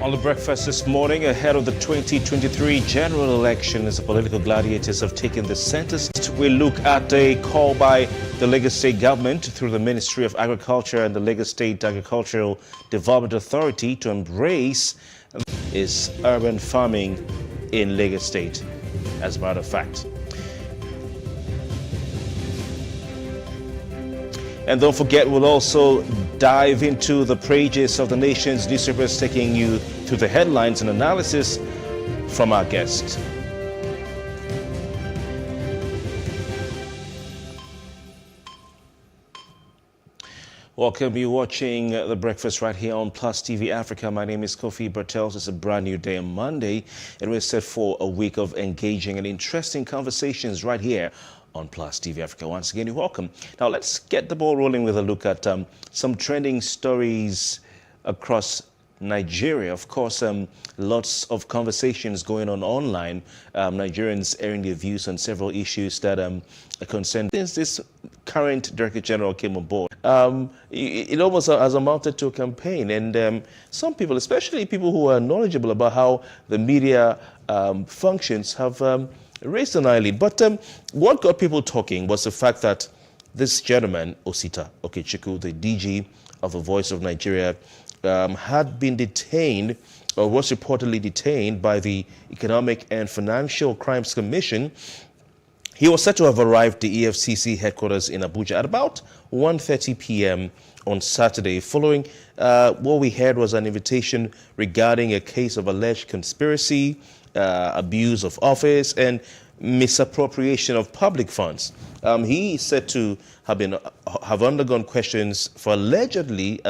On the breakfast this morning, ahead of the 2023 general elections, the political gladiators have taken the center. We look at a call by the Lagos State government through the Ministry of Agriculture and the Lagos State Agricultural Development Authority to embrace is urban farming in Lagos State, as a matter of fact. And don't forget, we'll also dive into the pages of the nation's newspapers, taking you through the headlines and analysis from our guest. Welcome, you watching The Breakfast right here on Plus TV Africa. My name is Kofi Bertels. It's a brand new day on Monday, and we're set for a week of engaging and interesting conversations right here on Plus TV Africa. Once again, you're welcome. Now, let's get the ball rolling with a look at some trending stories across Nigeria. Of course, lots of conversations going on online. Nigerians airing their views on several issues that concern since this current Director General came on board. It almost has amounted to a campaign, and some people, especially people who are knowledgeable about how the media functions, have raised an eyelid. But what got people talking was the fact that this gentleman, Osita Okechukwu, the DG of the Voice of Nigeria, had been detained, or was reportedly detained, by the Economic and Financial Crimes Commission. He was said to have arrived at the EFCC headquarters in Abuja at about 1:30 p.m. on Saturday. Following what we heard was an invitation regarding a case of alleged conspiracy, abuse of office, and misappropriation of public funds. He is said to have undergone questions for allegedly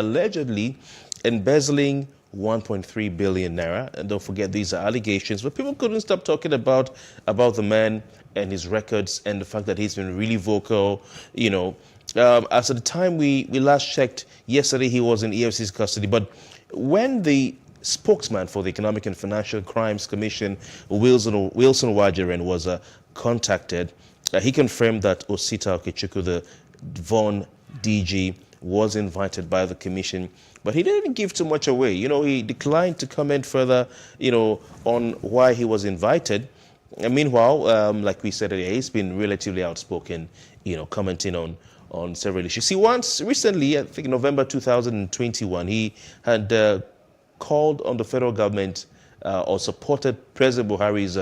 embezzling 1.3 billion naira. And don't forget, these are allegations, but people couldn't stop talking about the man and his records and the fact that he's been really vocal. You know, as at the time we last checked yesterday, he was in EFC's custody. But when the spokesman for the Economic and Financial Crimes Commission, Wilson Wajeren, was contacted, he confirmed that Osita Okechukwu, the VON DG, was invited by the commission, but he didn't give too much away. You know, he declined to comment further, on why he was invited. And meanwhile, like we said earlier, he's been relatively outspoken, commenting on several issues. He once recently, I think November 2021, he had called on the federal government or supported President Buhari's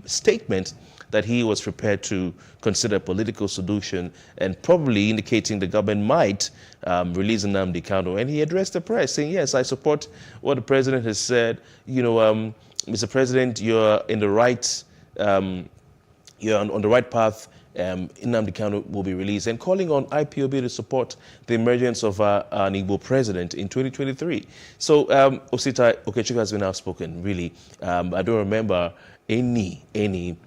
statement that he was prepared to consider a political solution, and probably indicating the government might release Nnamdi Kanu. And he addressed the press saying, yes, I support what the president has said. Mr. President, you're in the right, you're on the right path. Nnamdi Kanu will be released, and calling on IPOB to support the emergence of an Igbo president in 2023. So Osita Okechukwu has been outspoken, really. I don't remember any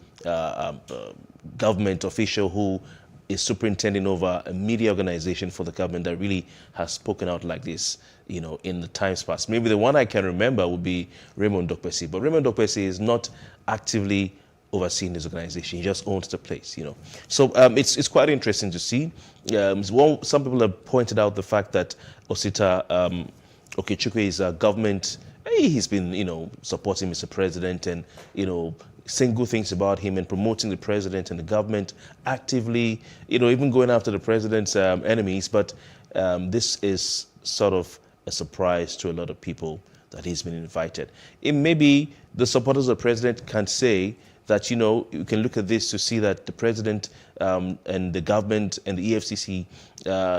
government official who is superintending over a media organization for the government that really has spoken out like this, in the times past. Maybe the one I can remember would be Raymond Dokpesi, but Raymond Dokpesi is not actively overseeing his organization. He just owns the place, So it's quite interesting to see. Some people have pointed out the fact that Osita Okechukwu is a government. He's been, supporting Mr. President and, saying good things about him and promoting the president and the government actively, even going after the president's enemies. But this is sort of a surprise to a lot of people that he's been invited. It may be the supporters of the president can say that, you can look at this to see that the president and the government and the EFCC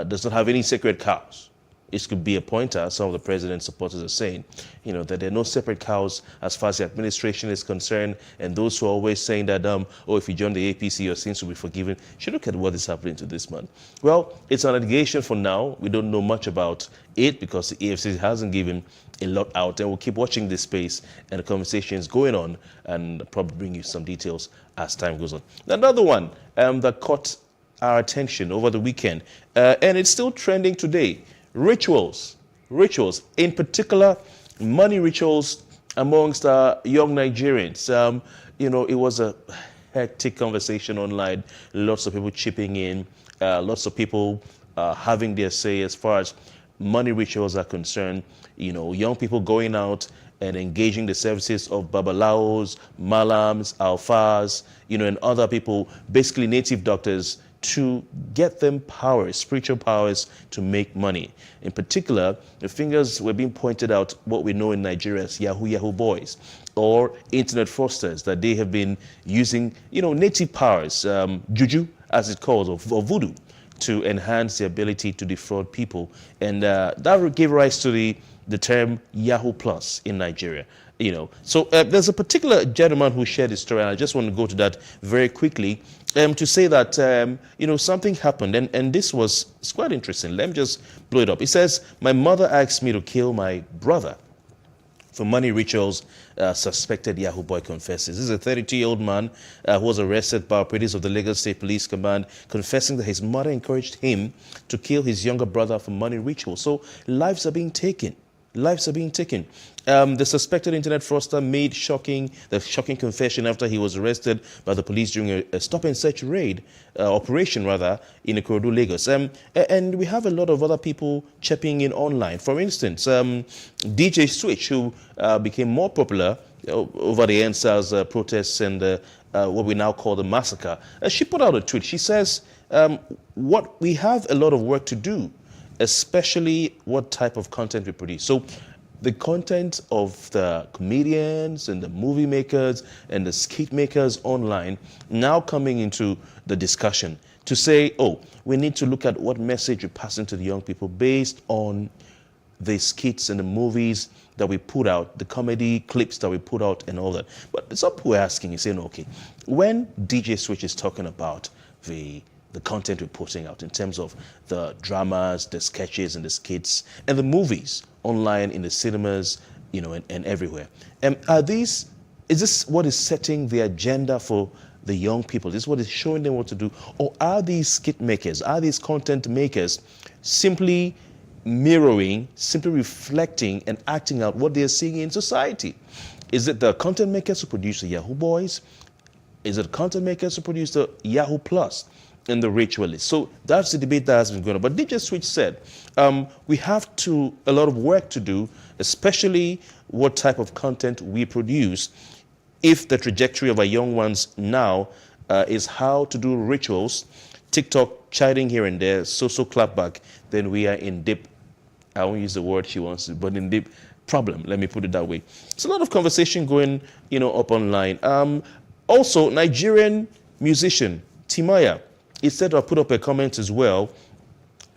does not have any sacred cows. It could be a pointer, some of the president's supporters are saying, that there are no separate cows as far as the administration is concerned. And those who are always saying that, if you join the APC, your sins will be forgiven. You should look at what is happening to this man. Well, it's an allegation for now. We don't know much about it because the EFCC hasn't given a lot out. And we'll keep watching this space and the conversations going on and probably bring you some details as time goes on. Another one that caught our attention over the weekend, and it's still trending today. Rituals, in particular, money rituals amongst young Nigerians. It was a hectic conversation online. Lots of people chipping in, lots of people having their say as far as money rituals are concerned, young people going out and engaging the services of babalaos, malams, alfas, and other people, basically native doctors, to get them powers, spiritual powers to make money. In particular, the fingers were being pointed out what we know in Nigeria as Yahoo boys or internet fraudsters, that they have been using, native powers, juju as it's called, or voodoo, to enhance the ability to defraud people. And that gave rise to the term Yahoo Plus in Nigeria. So there's a particular gentleman who shared his story, and I just want to go to that very quickly to say that, something happened, and this was quite interesting. Let me just blow it up. It says, my mother asked me to kill my brother for money rituals, suspected Yahoo boy confesses. This is a 32-year-old man who was arrested by operatives of the Lagos State Police Command, confessing that his mother encouraged him to kill his younger brother for money rituals. So lives are being taken. Lives are being taken. The suspected internet fraudster made the shocking confession after he was arrested by the police during a stop-and-search operation in Ikorodu, Lagos. And we have a lot of other people chipping in online. For instance, DJ Switch, who became more popular over the NSAS protests and what we now call the massacre. She put out a tweet. She says, we have a lot of work to do, especially what type of content we produce. So the content of the comedians and the movie makers and the skit makers online now coming into the discussion to say, we need to look at what message we're passing to the young people based on the skits and the movies that we put out, the comedy clips that we put out and all that. But some people are asking, you're saying, okay, when DJ Switch is talking about the content we're putting out in terms of the dramas, the sketches and the skits and the movies online in the cinemas, and everywhere. Is this what is setting the agenda for the young people? Is this what is showing them what to do? Or are these skit makers, are these content makers simply mirroring, simply reflecting and acting out what they're seeing in society? Is it the content makers who produce the Yahoo Boys? Is it content makers who produce the Yahoo Plus and the ritualists? So that's the debate that has been going on. But DJ Switch said, we have a lot of work to do, especially what type of content we produce, if the trajectory of our young ones now is how to do rituals, TikTok chiding here and there, so clap back, then we are in deep, I won't use the word she wants to, but in deep problem, let me put it that way. It's a lot of conversation going, up online. Also, Nigerian musician Timaya, he said to have put up a comment as well,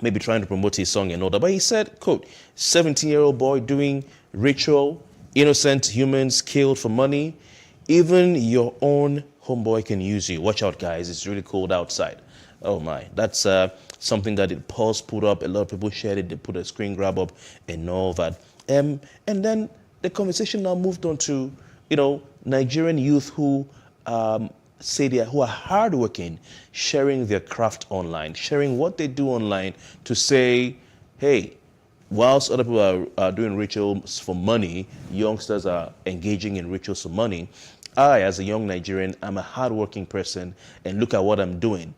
maybe trying to promote his song and all that. But he said, quote, 17-year-old boy doing ritual, innocent humans killed for money. Even your own homeboy can use you. Watch out, guys. It's really cold outside. Oh, my. That's something that it Pulse put up. A lot of people shared it. They put a screen grab up and all that. And then the conversation now moved on to, Nigerian youth who who are hardworking, sharing their craft online, sharing what they do online to say, hey, whilst other people are doing rituals for money, youngsters are engaging in rituals for money. I, as a young Nigerian, I'm a hardworking person, and look at what I'm doing.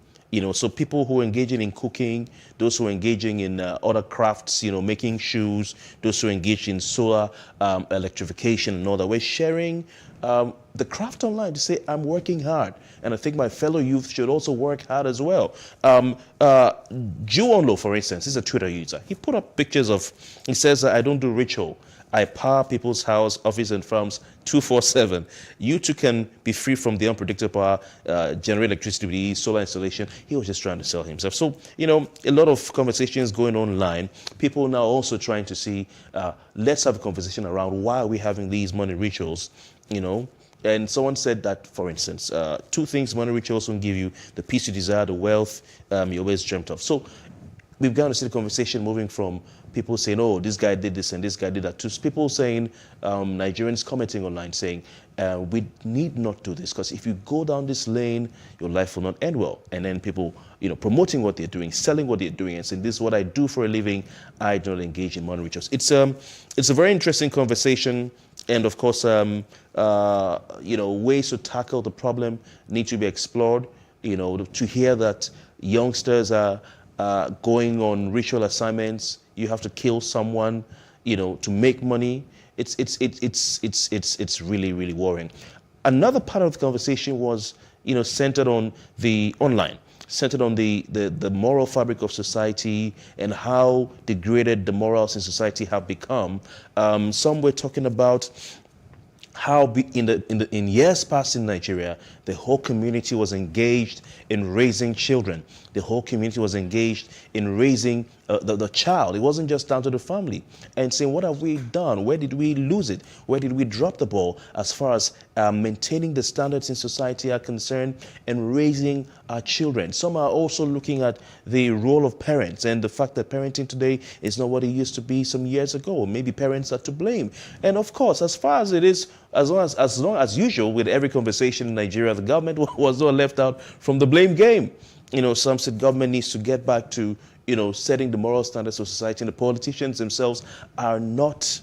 So people who are engaging in cooking, those who are engaging in other crafts, making shoes, those who are engaged in solar electrification and all that, we're sharing the craft online to say, I'm working hard. And I think my fellow youth should also work hard as well. Juonlo, for instance, is a Twitter user. He put up pictures he says, I don't do ritual. I power people's house, office, and farms 24/7. You too can be free from the unpredictable power, generate electricity with ease, solar installation. He was just trying to sell himself. So, a lot of conversations going online. People now also trying to see, let's have a conversation around why are we having these money rituals, And someone said that, for instance, two things money rituals will give you: the peace you desire, the wealth you always dreamt of. So we've got to see the conversation moving from people saying, oh, this guy did this and this guy did that, to people saying, Nigerians commenting online saying, we need not do this, because if you go down this lane, your life will not end well. And then people, promoting what they're doing, selling what they're doing, and saying, this is what I do for a living. I don't engage in money rituals. It's a very interesting conversation. And of course, ways to tackle the problem need to be explored. To hear that youngsters are going on ritual assignments. You have to kill someone, to make money. It's really, really worrying. Another part of the conversation was, centered on the online, centered on the moral fabric of society and how degraded the morals in society have become. Some were talking about how in years past in Nigeria, the whole community was engaged in raising children. The whole community was engaged in raising the child. It wasn't just down to the family. And saying, what have we done? Where did we lose it? Where did we drop the ball as far as maintaining the standards in society are concerned and raising our children? Some are also looking at the role of parents and the fact that parenting today is not what it used to be some years ago. Maybe parents are to blame. And of course, as far as it is, as long as usual with every conversation in Nigeria, the government was not left out from the blame game. Some said government needs to get back to, setting the moral standards of society, and the politicians themselves are not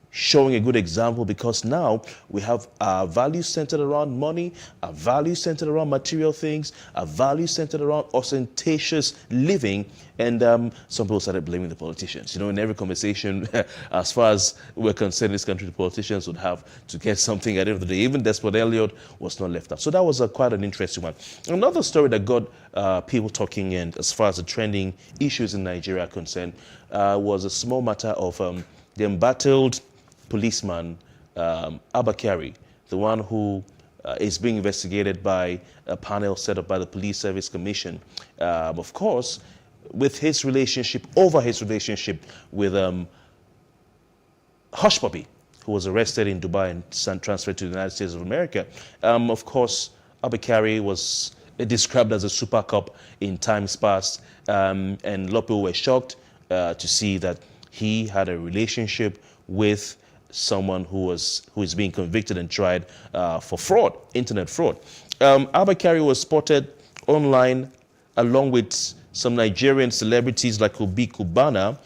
showing a good example, because now we have our values centered around money, our values centered around material things, our values centered around ostentatious living, and some people started blaming the politicians. In every conversation, as far as we're concerned in this country, the politicians would have to get something at the end of the day. Even Desmond Elliott was not left out. So that was quite an interesting one. Another story that got people talking, and as far as the trending issues in Nigeria are concerned, was a small matter of the embattled policeman Abba Kyari, the one who is being investigated by a panel set up by the Police Service Commission. Of course, with his relationship with Hush Puppy, who was arrested in Dubai and transferred to the United States of America. Of course, Abba Kyari was described as a super cop in times past, and a lot of people were shocked to see that he had a relationship with someone who is being convicted and tried for fraud, internet fraud. Abba Kyari was spotted online along with some Nigerian celebrities like Obi Kubana.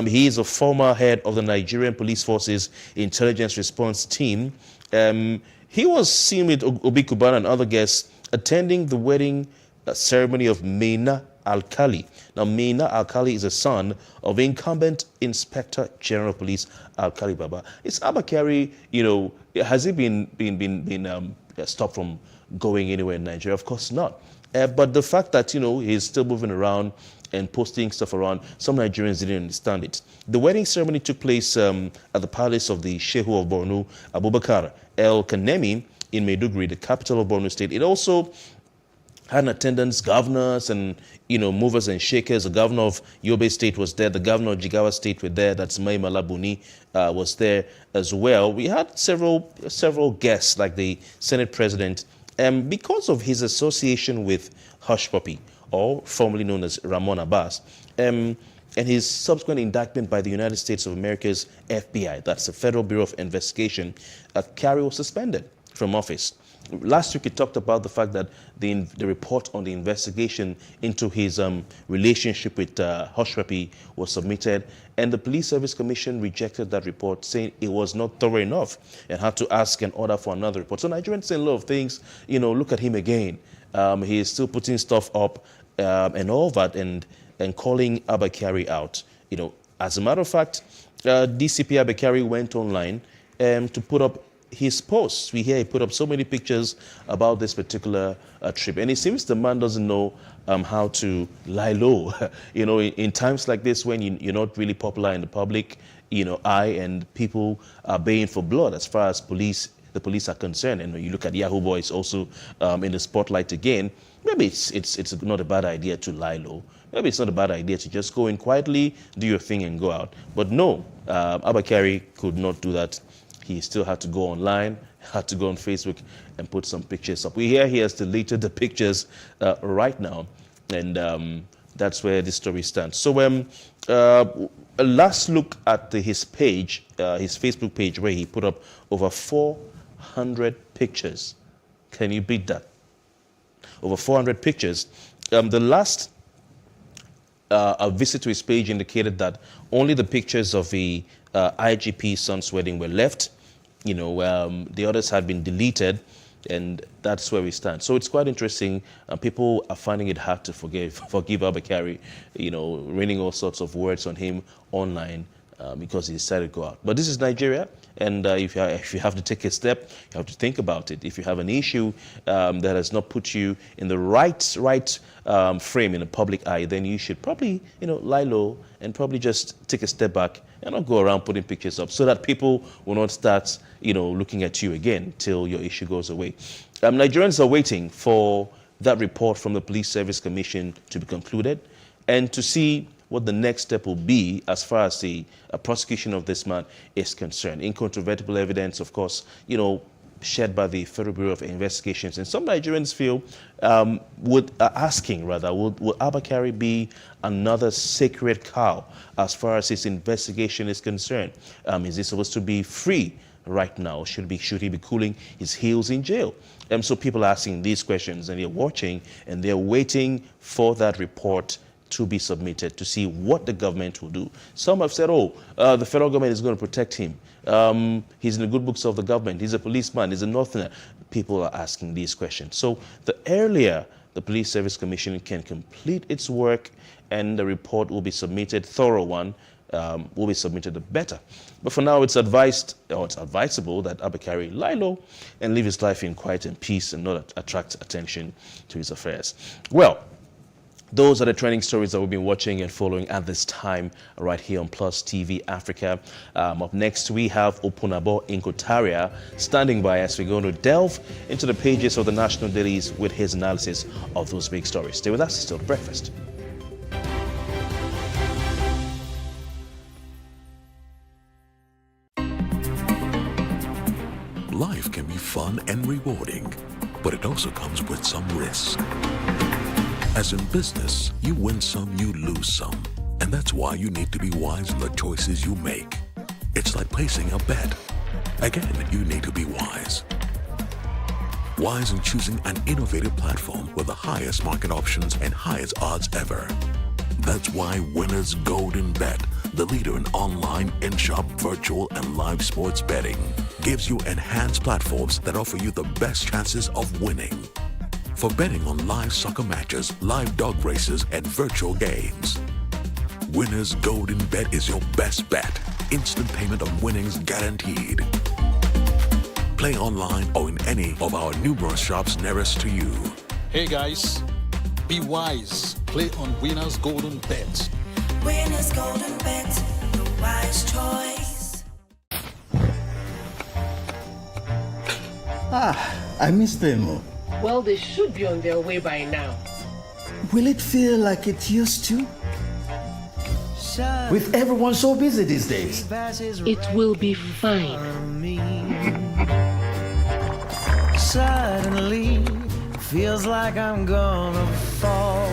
He is a former head of the Nigerian Police Force's Intelligence Response Team. He was seen with Obi Kubana and other guests attending the wedding ceremony of Maina Alkali. Now, Maina Alkali is a son of incumbent Inspector General of Police Alkali Baba. Is Abba Kyari, has he been stopped from going anywhere in Nigeria? Of course not. But the fact that, he's still moving around and posting stuff around, some Nigerians didn't understand it. The wedding ceremony took place at the palace of the Shehu of Borno, Abubakar El Kanemi, in Maiduguri, the capital of Borno State. It also had in attendance governors and, movers and shakers. The governor of Yobe State was there. The governor of Jigawa State were there. That's Mai Malabuni was there as well. We had several guests, like the Senate President, because of his association with Hush Puppy, or formerly known as Ramon Abbas, and his subsequent indictment by the United States of America's FBI, that's the Federal Bureau of Investigation. Kyari was suspended from office. Last week, he talked about the fact that the report on the investigation into his relationship with Hush Puppy was submitted, and the Police Service Commission rejected that report, saying it was not thorough enough and had to ask and order for another report. So Nigerians saying a lot of things, look at him again. He is still putting stuff up and all that, and calling Abba Kyari out. As a matter of fact, DCP Abba Kyari went online to put up his posts. We hear he put up so many pictures about this particular trip, and it seems the man doesn't know how to lie low. In times like this, when you're not really popular in the public eye, and people are baying for blood as far as the police are concerned, and when you look at Yahoo Boys also in the spotlight again, maybe it's not a bad idea to lie low. Maybe it's not a bad idea to just go in quietly, do your thing, and go out. But no, Abba Kyari could not do that. He still had to go online, had to go on Facebook and put some pictures up. We hear he has deleted the pictures right now, and that's where this story stands. So a last look at his page, his Facebook page, where he put up over 400 pictures. Can you beat that? Over 400 pictures. The last a visit to his page indicated that only the pictures of the IGP son's wedding were left. The others had been deleted. And that's where we stand. So it's quite interesting. People are finding it hard to forgive Abakari, raining all sorts of words on him online because he decided to go out. But this is Nigeria, and if you have to take a step, you have to think about it. If you have an issue that has not put you in the right frame in the public eye, then you should probably lie low and probably just take a step back and not go around putting pictures up, so that people will not start looking at you again till your issue goes away. Nigerians are waiting for that report from the Police Service Commission to be concluded and to see what the next step will be as far as the prosecution of this man is concerned. Incontrovertible evidence, of course, shared by the Federal Bureau of Investigations. And some Nigerians feel, would Abakari be another sacred cow as far as his investigation is concerned? Is he supposed to be free right now? Should he be cooling his heels in jail? So people are asking these questions, and they're watching, and they're waiting for that report to be submitted to see what the government will do. Some have said, the federal government is going to protect him. He's in the good books of the government. He's a policeman. He's a northerner. People are asking these questions. So the earlier the Police Service Commission can complete its work and the report will be submitted, thorough one, will be submitted, the better. But for now, it's advisable that Abakari lie low and live his life in quiet and peace and not attract attention to his affairs. Well, those are the trending stories that we've been watching and following at this time right here on Plus TV Africa. Up next, we have Opunabo Inkotaria standing by as we're going to delve into the pages of the national dailies with his analysis of those big stories. Stay with us, it's still breakfast. Life can be fun and rewarding, but it also comes with some risk. As in business, you win some, you lose some. And that's why you need to be wise in the choices you make. It's like placing a bet. Again, you need to be wise. Wise in choosing an innovative platform with the highest market options and highest odds ever. That's why Winners Golden Bet, the leader in online, in-shop, virtual, and live sports betting, gives you enhanced platforms that offer you the best chances of winning. For betting on live soccer matches, live dog races, and virtual games. Winners Golden Bet is your best bet. Instant payment of winnings guaranteed. Play online or in any of our numerous shops nearest to you. Hey guys, be wise. Play on Winners Golden Bet. Winners Golden Bet, the wise choice. I miss them. Well, they should be on their way by now. Will it feel like it used to? With everyone so busy these days. It will be fine. Suddenly, feels like I'm gonna fall.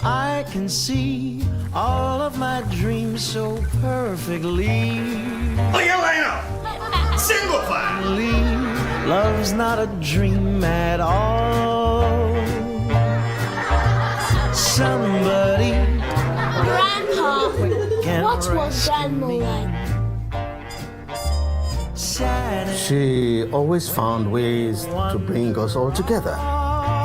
I can see all of my dreams so perfectly. Oh, yeah, line up! Single file! Love's not a dream at all. Somebody. Grandpa, what was Grandma like? She always found ways to bring us all together.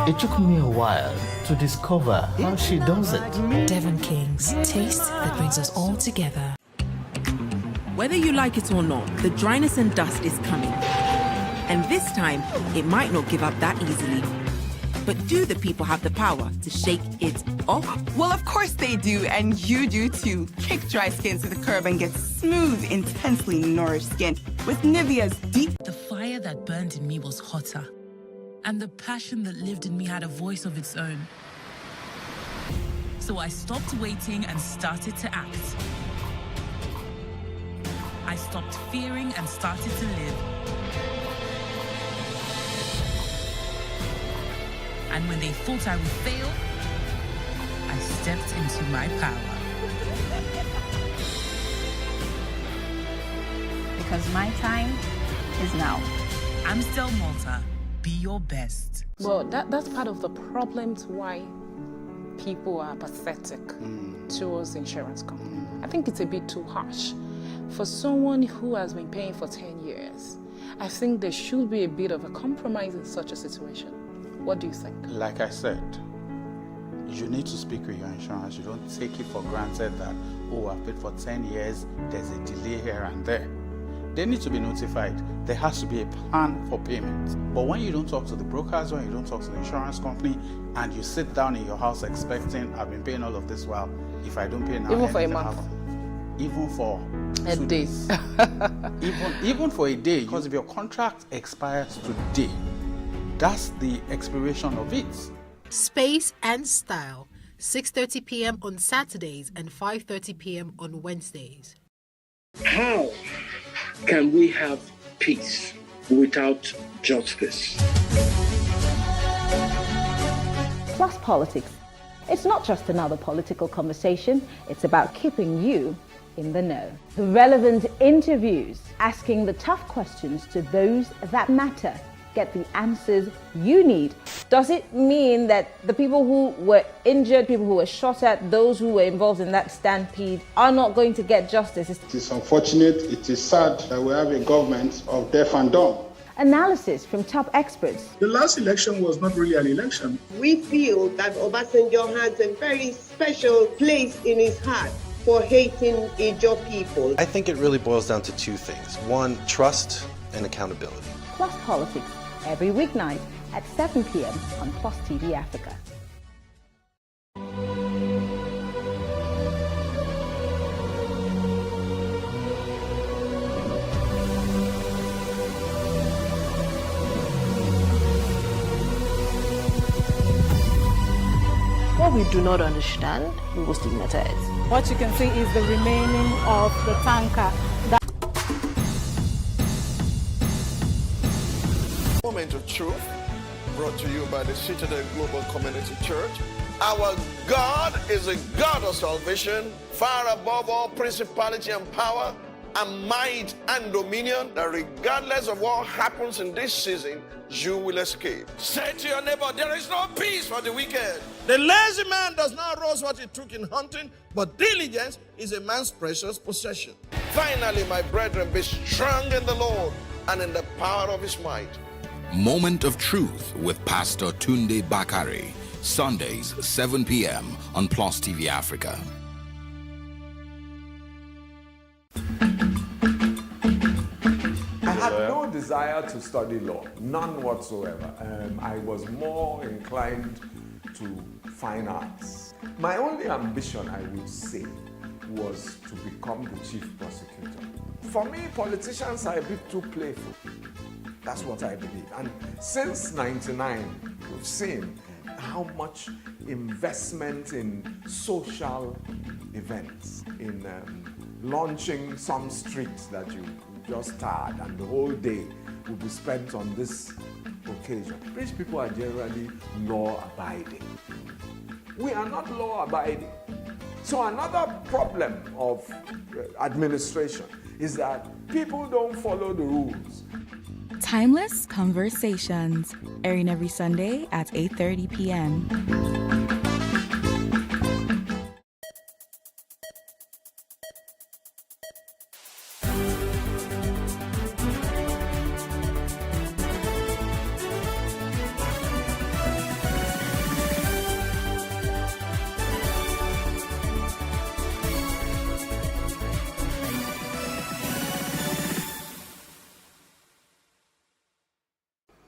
It took me a while to discover how she does it. Devon King's taste that brings us all together. Whether you like it or not, the dryness and dust is coming. And this time, it might not give up that easily. But do the people have the power to shake it off? Well, of course they do, and you do too. Kick dry skin to the curb and get smooth, intensely nourished skin with Nivea's deep. The fire that burned in me was hotter, and the passion that lived in me had a voice of its own. So I stopped waiting and started to act. I stopped fearing and started to live. And when they thought I would fail, I stepped into my power. Because my time is now. Amstel Malta, be your best. Well, that's part of the problem to why people are pathetic towards the insurance company. I think it's a bit too harsh. For someone who has been paying for 10 years I think there should be a bit of a compromise in such a situation. What do you think? Like I said, you need to speak with your insurance. You don't take it for granted that, oh, I've paid for 10 years, there's a delay here and there. They need to be notified. There has to be a plan for payment. But when you don't talk to the brokers, when you don't talk to the insurance company, and you sit down in your house expecting, I've been paying all of this while, if I don't pay now, even for a month, even for a day, even for a day, because if your contract expires today, that's the expiration of it. Space and Style, 6:30 p.m. on Saturdays and 5:30 p.m. on Wednesdays. How can we have peace without justice? Plus Politics. It's not just another political conversation, it's about keeping you in the know. The relevant interviews, asking the tough questions to those that matter. Get the answers you need. Does it mean that the people who were injured, people who were shot at, those who were involved in that stampede are not going to get justice? It is unfortunate, it is sad that we have a government of deaf and dumb. Analysis from top experts. The last election was not really an election. We feel that Obasanjo has a very special place in his heart for hating Ijaw people. I think it really boils down to two things. One, trust and accountability. Plus Politics, every weeknight at 7 p.m. on Plus TV Africa. What we do not understand, we will stigmatize. What you can see is the remaining of the tanker. Moment of truth, brought to you by the Citadel Global Community Church. Our God is a God of salvation, far above all principality and power, and might and dominion, that regardless of what happens in this season, you will escape. Say to your neighbor, there is no peace for the wicked. The lazy man does not roast what he took in hunting, but diligence is a man's precious possession. Finally, my brethren, be strong in the Lord and in the power of his might. Moment of Truth with Pastor Tunde Bakari, Sundays, 7 p.m. on Plus TV Africa. I had no desire to study law, none whatsoever. I was more inclined to fine arts. My only ambition, I would say, was to become the chief prosecutor. For me, politicians are a bit too playful. That's what I believe. And since '99, we've seen how much investment in social events, in launching some streets that you just started, and the whole day will be spent on this occasion. Rich people are generally law-abiding. We are not law-abiding. So another problem of administration is that people don't follow the rules. Timeless Conversations, airing every Sunday at 8:30 p.m.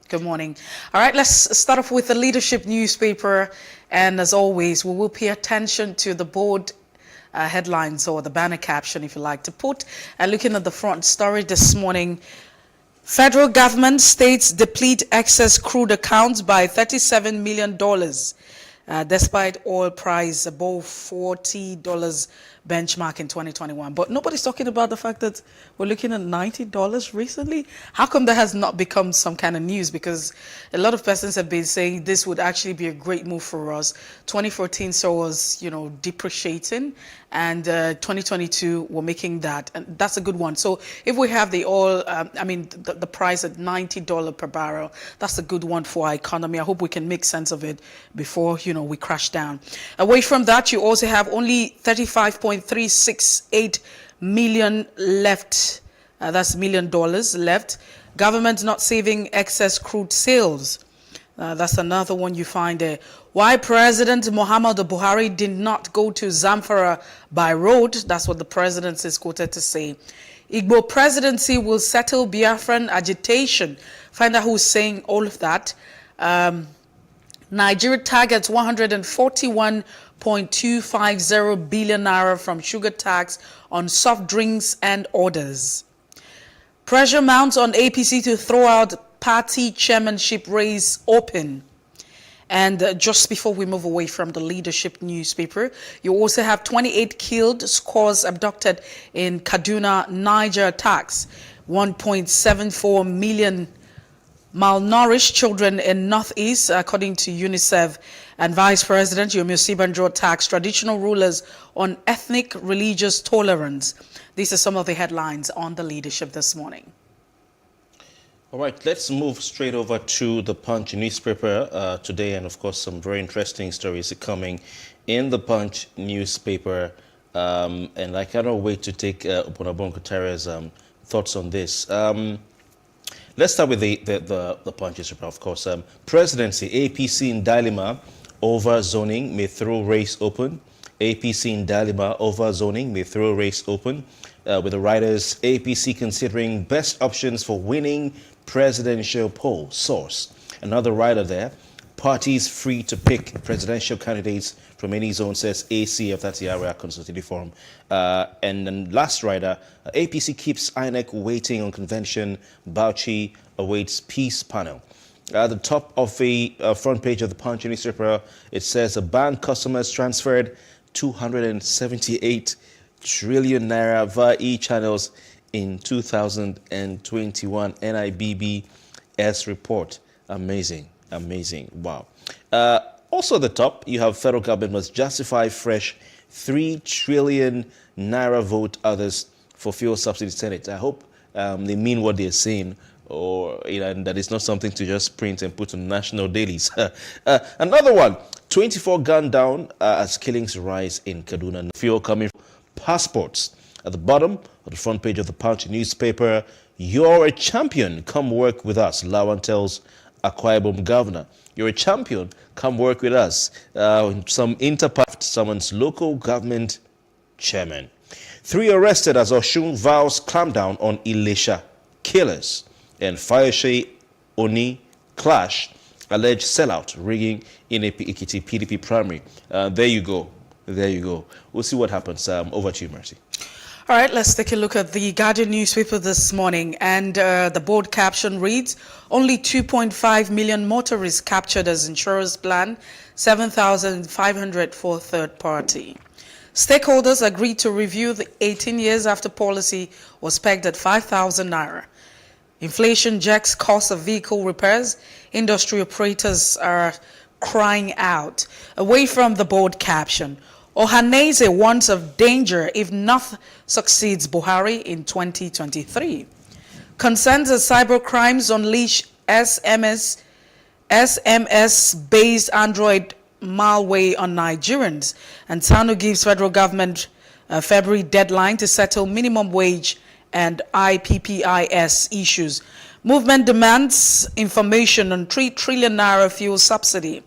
Good morning. All right, let's start off with the leadership newspaper. And as always, we will pay attention to the bold headlines, or the banner caption, if you like to put. And looking at the front story this morning, federal government states deplete excess crude accounts by $37 million, despite oil price above $40 benchmark in 2021. But nobody's talking about the fact that we're looking at $90 recently. How come that has not become some kind of news? Because a lot of persons have been saying this would actually be a great move for us. 2014 saw us, depreciating, and 2022 we're making that, and that's a good one. So if we have the oil, the price at $90 per barrel, that's a good one for our economy. I hope we can make sense of it before, we crash down. Away from that, you also have only 35.368 million left. That's $1 million left Government not saving excess crude sales. That's another one you find there. Why President Muhammadu Buhari did not go to Zamfara by road. That's what the president is quoted to say. Igbo presidency will settle Biafran agitation. Find out who's saying all of that. Nigeria targets 141.250 billion naira from sugar tax on soft drinks and orders. Pressure mounts on APC to throw out party chairmanship race open. And just before we move away from the leadership newspaper, you also have 28 killed, scores abducted in Kaduna, Niger attacks. 1.74 million malnourished children in Northeast, according to UNICEF. And Vice President Yomi Osibanjo attacks traditional rulers on ethnic religious tolerance. These are some of the headlines on the leadership this morning. All right, let's move straight over to the Punch newspaper today, and of course some very interesting stories coming in the Punch newspaper, and I cannot wait to take Opunabon Kutare's thoughts on this. Let's start with the Punch newspaper, of course. Presidency, APC in dilemma over zoning may throw race open. APC in dilemma over zoning may throw race open. With the writers, APC considering best options for winning presidential poll. Source. Another writer there. Parties free to pick presidential candidates from any zone, says ACF, that's the Area Consultative Forum. And then last writer, APC keeps INEC waiting on convention. Bauchi awaits peace panel. At the top of the front page of the Punch newspaper, it says a bank customers transferred 278 trillion naira via e-channels in 2021. NIBBS report. Amazing. Wow. Also at the top, you have federal government must justify fresh 3 trillion naira vote others for fuel subsidy Senate. I hope they mean what they're saying, or and that it's not something to just print and put on national dailies. Another one, 24 gunned down as killings rise in Kaduna. Fuel coming from passports. At the bottom of the front page of the Punch newspaper, you're a champion, come work with us, Lawan tells Akwa Ibom governor. You're a champion, come work with us. Some interpath summons local government chairman. 3 arrested as Oshun vows clampdown on Ilesha killers. And Fayoshe Oni clash, alleged sellout rigging in a Ikiti PDP primary. There you go. We'll see what happens. Over to you, Mercy. All right, let's take a look at the Guardian newspaper this morning. And the bold caption reads, only 2.5 million motorists captured as insurance plan, 7,500 for third party. Stakeholders agreed to review the 18 years after policy was pegged at 5,000 naira. Inflation jacks cost of vehicle repairs. Industry operators are crying out. Away from the bold caption, Ohaneze warns of danger if North succeeds Buhari in 2023. Concerns as cyber crimes unleash SMS-based Android malware on Nigerians. And Tanu gives federal government a February deadline to settle minimum wage and IPPIS issues. Movement demands information on 3 trillion naira fuel subsidy.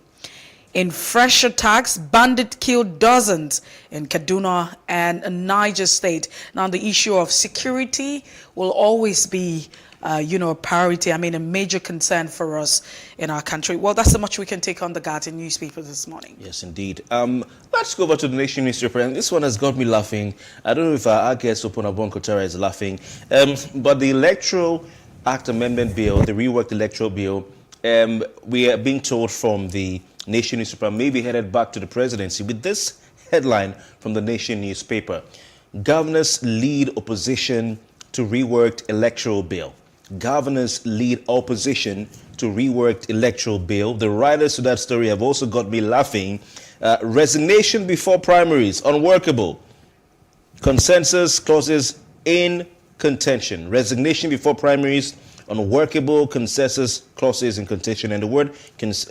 In fresh attacks, bandit killed dozens in Kaduna and Niger State. Now, the issue of security will always be, a priority. A major concern for us in our country. Well, that's so much we can take on the Guardian newspaper this morning. Yes, indeed. Let's go over to the Nation newspaper. And this one has got me laughing. I don't know if our guest Opunabon Kotara is laughing. But the Electoral Act Amendment Bill, the reworked electoral bill, we are being told from the Nation newspaper may be headed back to the presidency with this headline from the Nation newspaper. Governors lead opposition to reworked electoral bill. Governors lead opposition to reworked electoral bill. The writers to that story have also got me laughing. Resignation before primaries, unworkable. Consensus clauses in contention. Resignation before primaries, unworkable. Consensus clauses in contention. And the word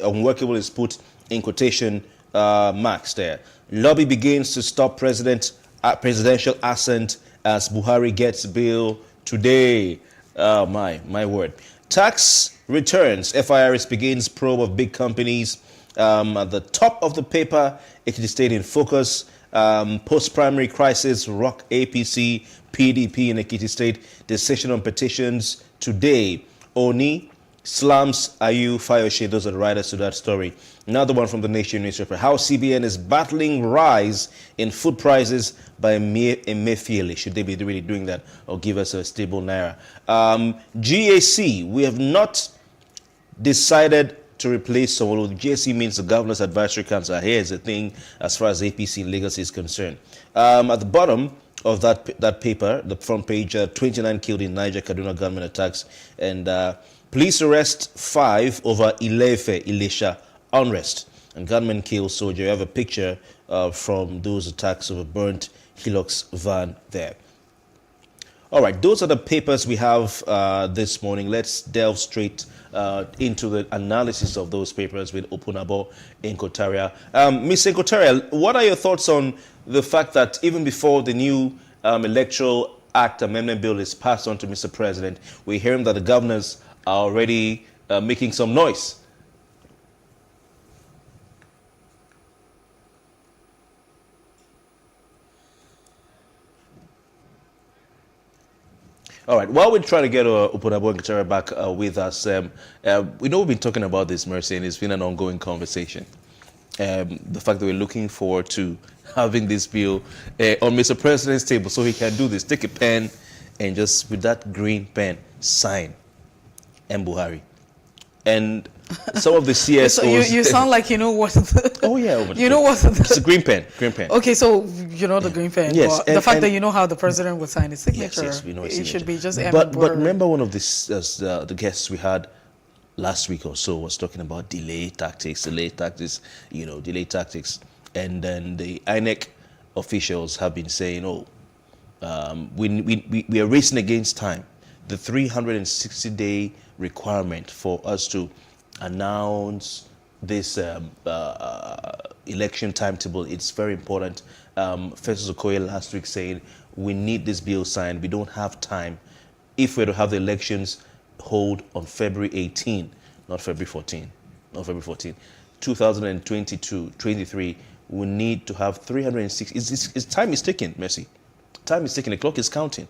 unworkable is put in quotation marks there. Lobby begins to stop presidential assent as Buhari gets bill today. Oh, my word. Tax returns. FIRS begins probe of big companies. At the top of the paper, Ekiti State in focus. Post-primary crisis rock APC, PDP in Ekiti State. Decision on petitions today. Oni slams Ayu Fayoshe. Those are the writers to that story. Another one from the Nation newspaper. How CBN is battling rise in food prices by Emefiele. Should they be really doing that or give us a stable naira? GAC, we have not decided to replace someone. GAC means the Governor's Advisory Council. Here's the thing as far as APC in Lagos is concerned. At the bottom of that paper, the front page, 29 killed in Niger Kaduna gunmen attacks, and police arrest 5 over Ilefe, Ilesha unrest, and gunmen kill soldier. You have a picture from those attacks of a burnt Hilux van there. All right, those are the papers we have this morning. Let's delve straight into the analysis of those papers with Opunabo Nkotaria. Ms. Nkotaria, what are your thoughts on the fact that even before the new Electoral Act Amendment Bill is passed on to Mr. President, we're hearing that the governors are already making some noise? All right, while we're trying to get Opunabo Nkotaria back with us, we know we've been talking about this, Mercy, and it's been an ongoing conversation. The fact that we're looking forward to having this bill on Mr. President's table so he can do this. Take a pen and just, with that green pen, sign M. Buhari. And some of the CSOs... So you sound like you know what... Oh, yeah. You know what... It's a green pen. Okay, so you know the green pen. Yes. But the fact that you know how the president would sign his signature, yes, we know his it signature. should be just M. But remember one of the guests we had last week or so was talking about delay tactics. And then the INEC officials have been saying, we are racing against time. The 360-day requirement for us to announce this election timetable, it's very important. Festus Okoye last week saying we need this bill signed. We don't have time. If we're to have the elections hold on February 18, not February 14, 2022-23, we need to have 360. Time is ticking, Mercy. Time is ticking. The clock is counting.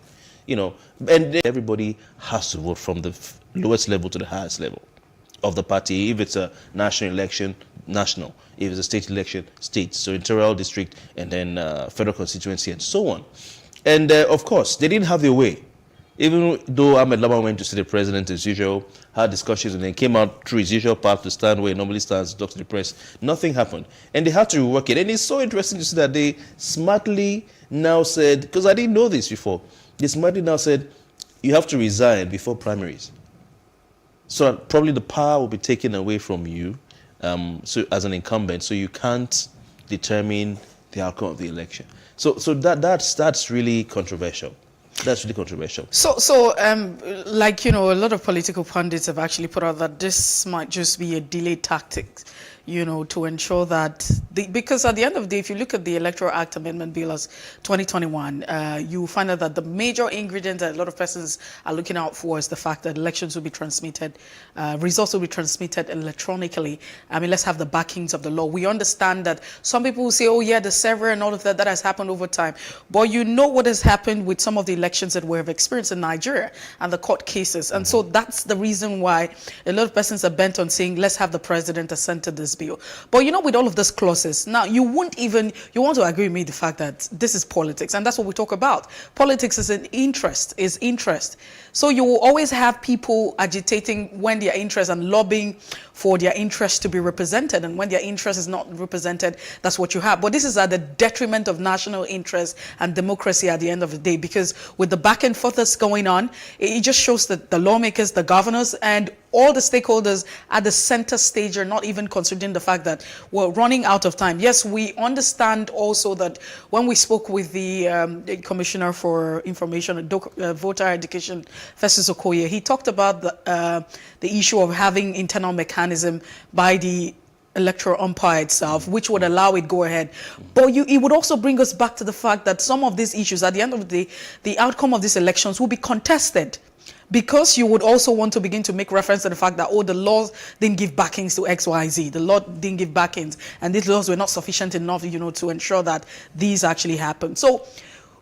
And everybody has to vote from the lowest level to the highest level of the party. If it's a national election, national. If it's a state election, state. So territorial district and then federal constituency and so on. And of course, they didn't have their way. Even though Ahmed Lawan went to see the president as usual, had discussions, and then came out through his usual path to stand where he normally stands, talk to the press, nothing happened. And they had to rework it. And it's so interesting to see that they smartly now said, because I didn't know this before, they smartly now said, you have to resign before primaries. So probably the power will be taken away from you so as an incumbent, so you can't determine the outcome of the election. So that's really controversial. That's really controversial. So, like, a lot of political pundits have actually put out that this might just be a delay tactic, to ensure that, because at the end of the day, if you look at the Electoral Act Amendment Bill as 2021, you find out that the major ingredient that a lot of persons are looking out for is the fact that elections will be transmitted, results will be transmitted electronically. I mean, let's have the backings of the law. We understand that some people will say, oh yeah, the server and all of that has happened over time. But you know what has happened with some of the elections that we have experienced in Nigeria and the court cases. And so that's the reason why a lot of persons are bent on saying, let's have the president assent to this bill. But with all of these clauses, now you want to agree with me the fact that this is politics, and that's what we talk about. Politics is interest. So you will always have people agitating when their interest and lobbying for their interest to be represented, and when their interest is not represented, that's what you have. But this is at the detriment of national interest and democracy at the end of the day, because with the back and forth that's going on, it just shows that the lawmakers, the governors, and all the stakeholders at the center stage are not even considering the fact that we're running out of time. Yes, we understand also that when we spoke with the Commissioner for Information and Voter Education, Festus Okoye, he talked about the issue of having internal mechanism by the electoral umpire itself, which would allow it go ahead. But it would also bring us back to the fact that some of these issues, at the end of the day, the outcome of these elections will be contested. Because you would also want to begin to make reference to the fact that, oh, the laws didn't give backings to XYZ. The law didn't give backings, and these laws were not sufficient enough, to ensure that these actually happen. So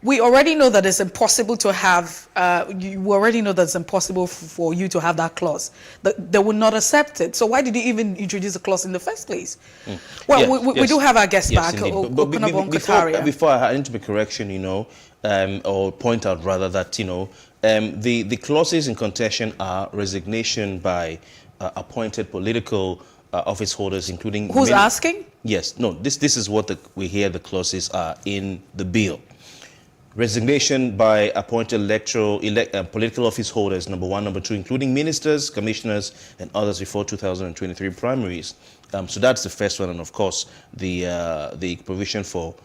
we already know that it's impossible to have, you already know that it's impossible for you to have that clause. They would not accept it. So why did you even introduce the clause in the first place? Well, Yeah, we do have our guest back, before I need to make a correction, or point out rather that, the clauses in contention are resignation by appointed political office holders, including... Who's asking? Yes. No, this is what we hear the clauses are in the bill. Resignation by appointed political office holders, number 1. Number 2, including ministers, commissioners, and others before 2023 primaries. So that's the first one. And of course, the provision for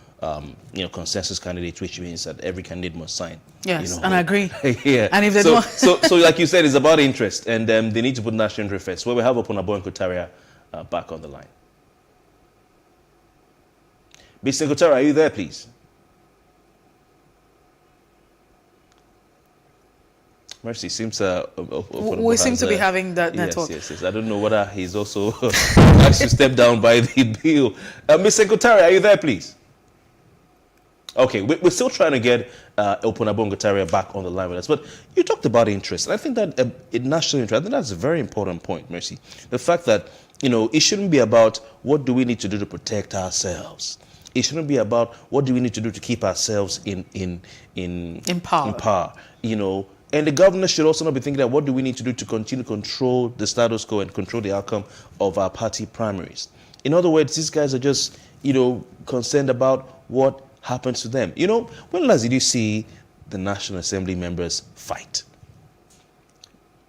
consensus candidates, which means that every candidate must sign. Yes, and I agree. Yeah. And if they so like you said, it's about interest, and they need to put national interest first. Well, we have Opunabo and Kotaria back on the line. Mr. Kotaria, are you there, please? Mercy seems we seem to be having that network. Yes. I don't know whether he's also has to step down by the bill. Mr. Kotaria, are you there, please? Okay, we're still trying to get Opunabo and Kotaria back on the line with us. But you talked about interest, and I think that national interest, I think that's a very important point, Mercy. The fact that, it shouldn't be about what do we need to do to protect ourselves. It shouldn't be about what do we need to do to keep ourselves in power. And the governor should also not be thinking that what do we need to do to continue to control the status quo and control the outcome of our party primaries. In other words, these guys are just, concerned about what happens to them. When last did you see the National Assembly members fight?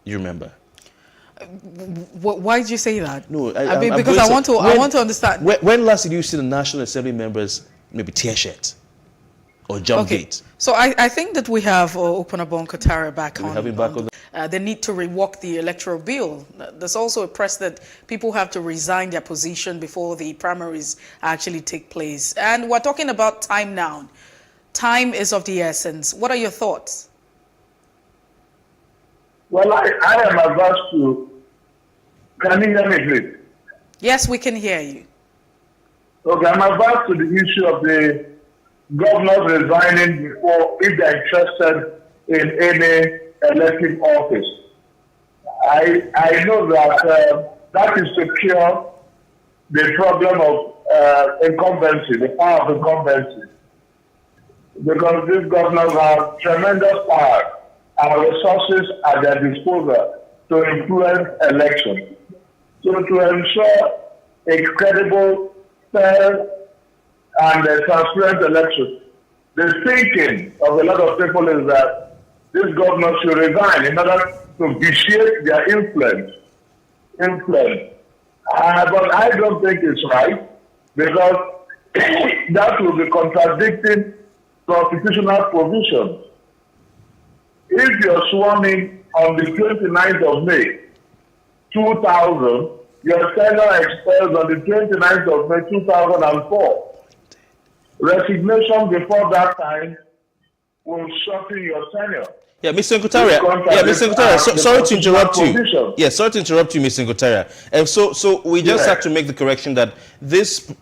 You remember? Why did you say that? No, because I want to understand. When last did you see the National Assembly members maybe tear shirts or jump gates? So I think that we have Opunabo and Kotaria back on. They need to rework the electoral bill. There's also a precedent. People have to resign their position before the primaries actually take place. And we're talking about time now. Time is of the essence. What are your thoughts? Well, I am averse to... Can you hear me, please? Yes, we can hear you. Okay, I'm averse to the issue of the governors resigning before, if they're interested in any elective office. I know that that is to cure the problem of incumbency, the power of incumbency. Because these governors have tremendous power and resources at their disposal to influence elections. So to ensure a credible, fair, and transparent election, the thinking of a lot of people is that these governors should resign in order to vitiate their influence. But I don't think it's right, because that will be contradicting constitutional provisions. If you're sworn in on the 29th of May, 2000, your tenure expires on the 29th of May, 2004. Resignation before that time will shorten your tenure. Yeah, Mr. Kotaria. Sorry to interrupt you. Yeah, sorry to interrupt you, Mr. Kotaria. And so we just have to make the correction that this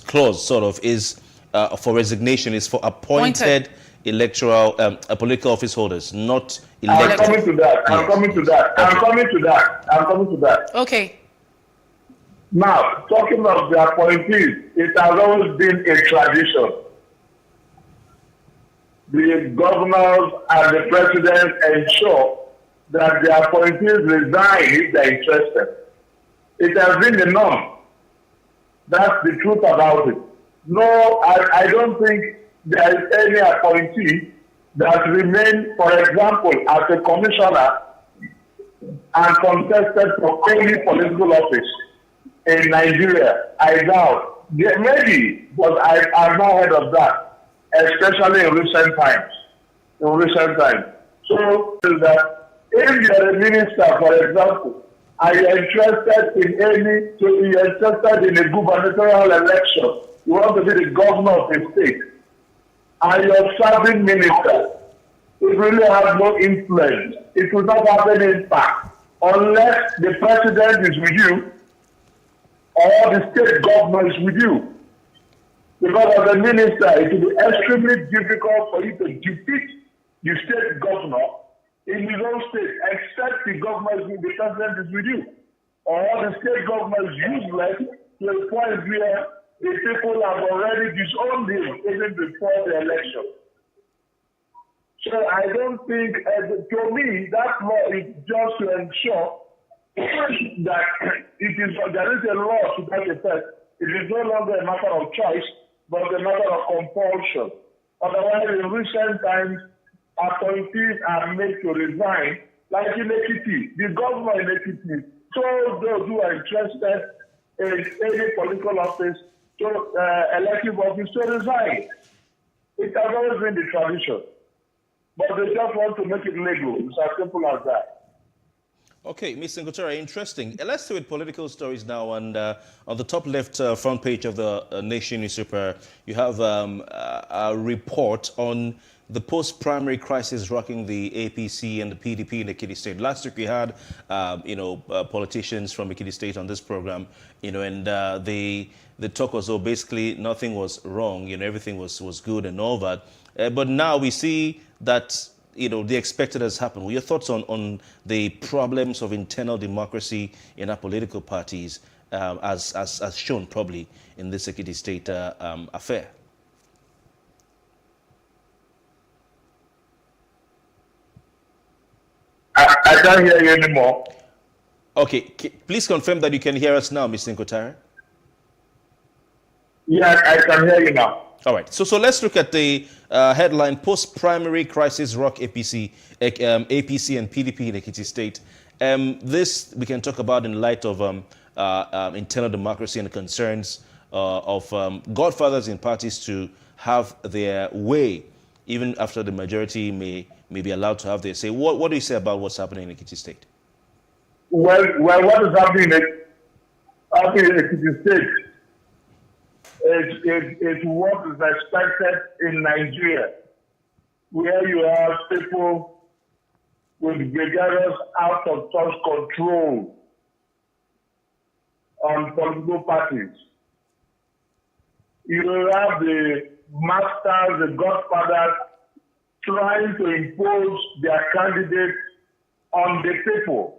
clause sort of is for resignation is for appointed electoral political office holders, not elected. I'm coming to that. Okay. Now, talking of the appointees, it has always been a tradition. The governors and the president ensure that the appointees resign if they're interested. It has been the norm. That's the truth about it. No, I don't think there is any appointee that remained, for example, as a commissioner and contested for any political office in Nigeria. I doubt. Maybe, but I've not heard of that, especially in recent times. So, that if you're a minister, for example, and you're interested in a gubernatorial election, you want to be the governor of the state, and you're serving minister, it really has no influence. It will not have any impact unless the president is with you or the state governor is with you. Because as a minister, it will be extremely difficult for you to defeat the state governor in his own state, except the governor is with the president is with you. Or the state governor is useless to a point where the people have already disowned him even before the election. So I don't think, to me, that law is just to ensure that there is a law to that effect. It is no longer a matter of choice, but a matter of compulsion. Otherwise, in recent times, appointees are made to resign, like in Ekiti. The governor in Ekiti told those who are interested in any political office, elective office, to resign. It has always been the tradition. But they just want to make it legal. It's as simple as that. Okay, Ms. Ngutara, interesting. Let's do with political stories now. And on the top left front page of the Nation newspaper, you have a report on the post-primary crisis rocking the APC and the PDP in Ekiti State. Last week we had, politicians from Ekiti State on this program, and the talk was, basically nothing was wrong, everything was good and all that. But now we see that, the expected has happened. What are your thoughts on the problems of internal democracy in our political parties, as shown probably in this Ekiti State affair? I can't hear you anymore. Okay, please confirm that you can hear us now, Mr. Nkotare. Yeah, I can hear you now. All right, so let's look at the headline: post-primary crisis rock APC and PDP in Ekiti State. This we can talk about in light of internal democracy and the concerns of godfathers in parties to have their way, even after the majority may be allowed to have their say. What do you say about what's happening in Ekiti State? Well, what is happening in Ekiti State is what is expected in Nigeria, where you have people with gregarious out of touch control on political parties. You have the masters, the godfathers, trying to impose their candidates on the people.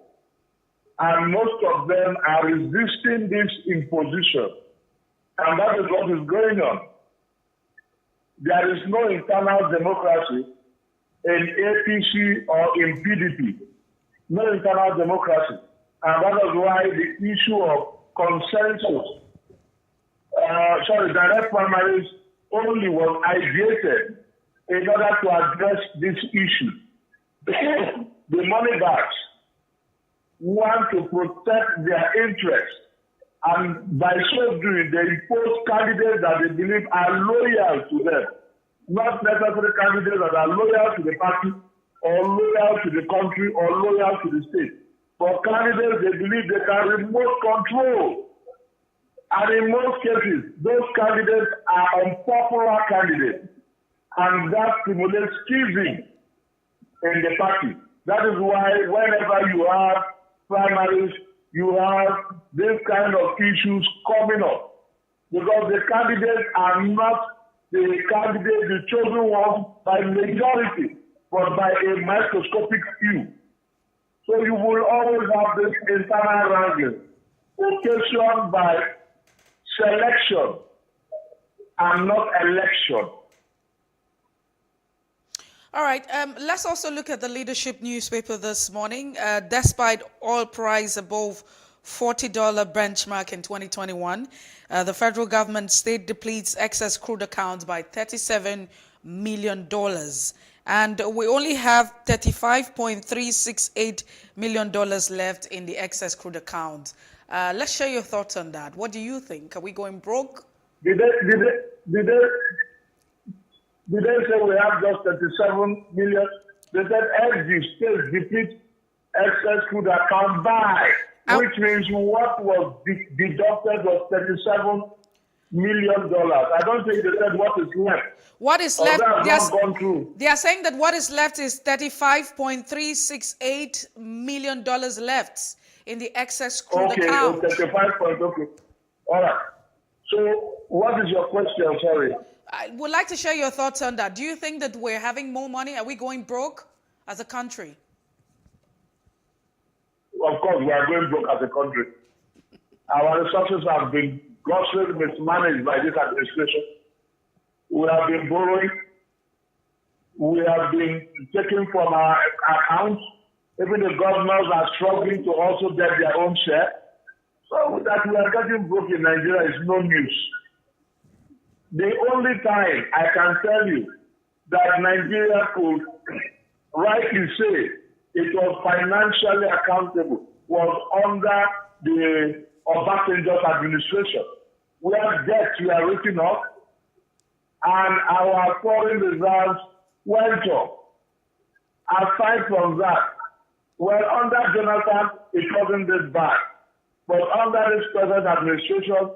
And most of them are resisting this imposition. And that is what is going on. There is no internal democracy in APC or in PDP. No internal democracy. And that is why the issue of consensus, direct primaries only was ideated in order to address this issue. The money bags want to protect their interests, and by so doing, they impose candidates that they believe are loyal to them, not necessarily candidates that are loyal to the party or loyal to the country or loyal to the state, but candidates they believe they can remote control. And in most cases, those candidates are unpopular candidates, and that stimulates schism in the party. That is why whenever you have primaries, you have this kind of issues coming up, because the candidates are not the candidates, the chosen ones by majority, but by a microscopic few. So you will always have this internal wrangling, occasioned by selection and not election. All right, let's also look at the leadership newspaper this morning. Despite oil price above $40 benchmark in 2021, the federal government state depletes excess crude accounts by $37 million. And we only have $35.368 million left in the excess crude account. Let's share your thoughts on that. What do you think? Are we going broke? Did they say we have just 37 million? They said as the state deplete excess crude account by, which means what was deducted was 37 million. I don't think they said what is left. What is Or left? that has not gone through. They are saying that what is left is $35.368 million left in the excess crude account. Okay, 35 point, okay. All right. So what is your question? Sorry. I would like to share your thoughts on that. Do you think that we're having more money? Are we going broke as a country? Of course, we are going broke as a country. Our resources have been grossly mismanaged by this administration. We have been borrowing. We have been taking from our accounts. Even the governors are struggling to also get their own share. So that we are getting broke in Nigeria is no news. The only time I can tell you that Nigeria could rightly say it was financially accountable was under the Obasanjo's administration, where debts were written off and our foreign reserves went up. Aside from that, well, under Jonathan, it wasn't this bad. But under this present administration,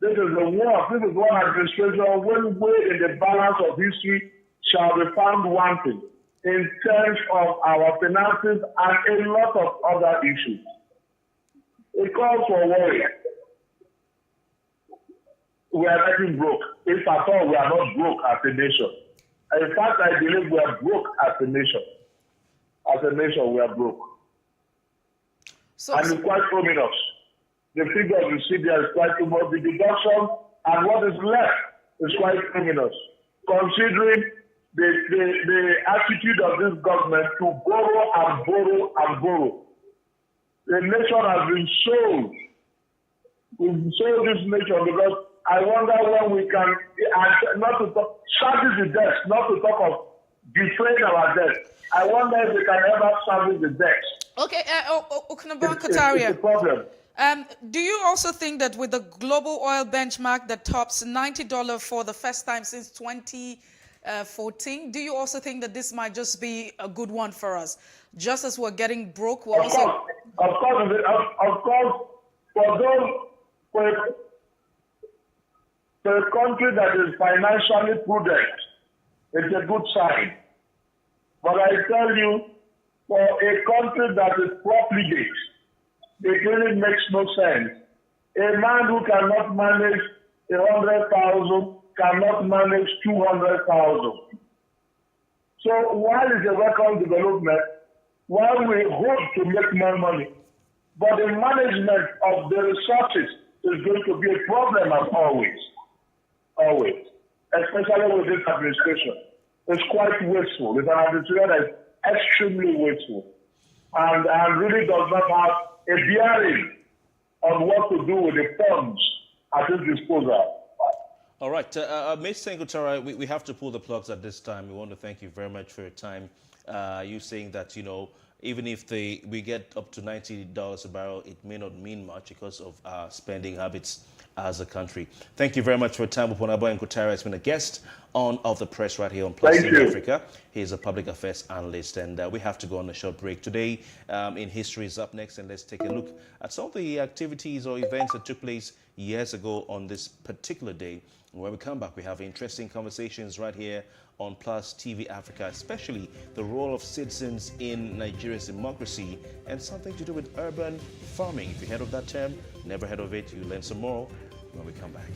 this is the worst. This is one administration when weighed in the balance of history shall be found wanting in terms of our finances and a lot of other issues. It calls for worry. We are getting broke. If at all, we are not broke as a nation. In fact, I believe we are broke as a nation. As a nation, we are broke. And it's quite ominous. The figures you see there is quite ominous. The deduction and what is left is quite ominous, considering the attitude of this government to borrow and borrow and borrow. The nation has been sold. We've sold this nation because I wonder when we can, not to talk, service the debts, not to talk of defraying our debts. I wonder if we can ever service the debts. Okay, Oknaban Kataria. It's a problem. Do you also think that with the global oil benchmark that tops $90 for the first time since 2014, do you also think that this might just be a good one for us? Just as we're getting broke, we're Of course, for a country that is financially prudent, it's a good sign. But I tell you, for a country that is profligate, it really makes no sense. A man who cannot manage 100,000 cannot manage 200,000. So while it's a welcome development, while we hope to make more money, but the management of the resources is going to be a problem as always. Always. Especially with this administration. It's quite wasteful. It's an administration that is extremely wasteful and really does not have a bearing on what to do with the funds at its disposal. All right, Ms. Sengutara, we have to pull the plugs at this time. We want to thank you very much for your time. You saying that, you know, even if we get up to $90 a barrel, it may not mean much because of our spending habits as a country. Thank you very much for your time. Opunabo Nkutara has been a guest on Of the Press right here on PlusTvAfrica. He's a public affairs analyst, and we have to go on a short break. Today in History is up next, and let's take a look at some of the activities or events that took place years ago on this particular day. When we come back, we have interesting conversations right here on PlusTvAfrica, especially the role of citizens in Nigeria's democracy and something to do with urban farming. If you heard of that term, never heard of it, you learn some more when we come back.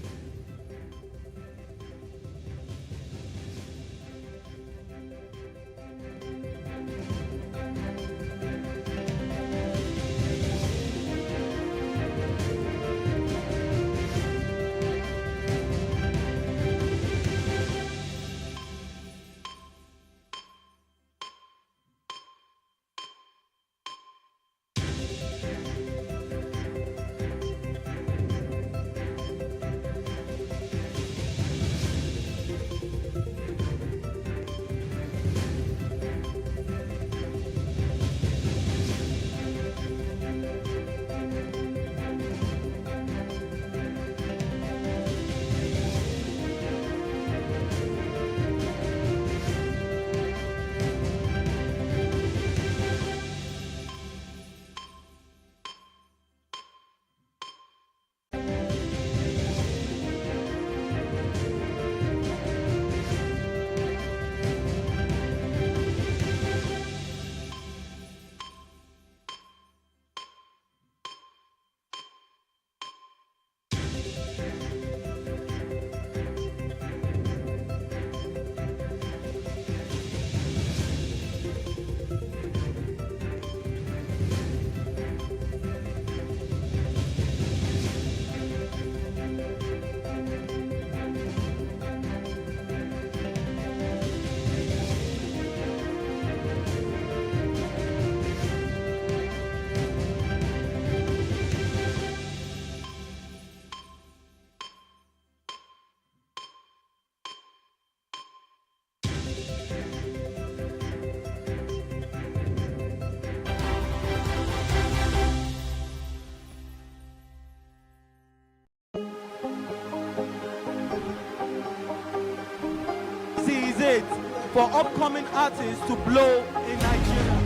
for upcoming artists to blow in Nigeria.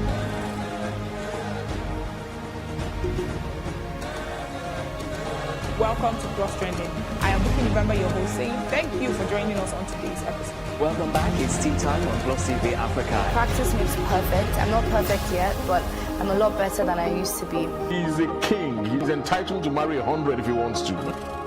Welcome to Plus Trending. I am Bookie November, your host, saying thank you for joining us on today's episode. Welcome back. It's tea time on PlusTvAfrica. Practice makes perfect. I'm not perfect yet, but I'm a lot better than I used to be. He's a king. He's entitled to marry 100 if he wants to.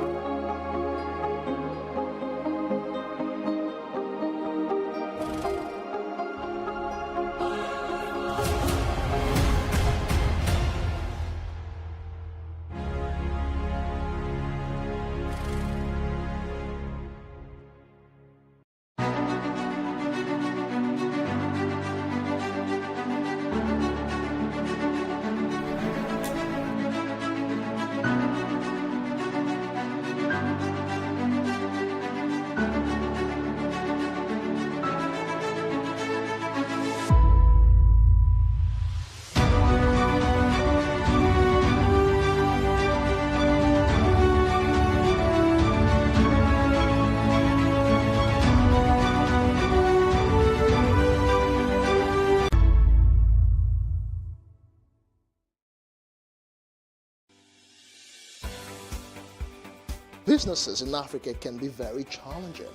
Businesses in Africa can be very challenging.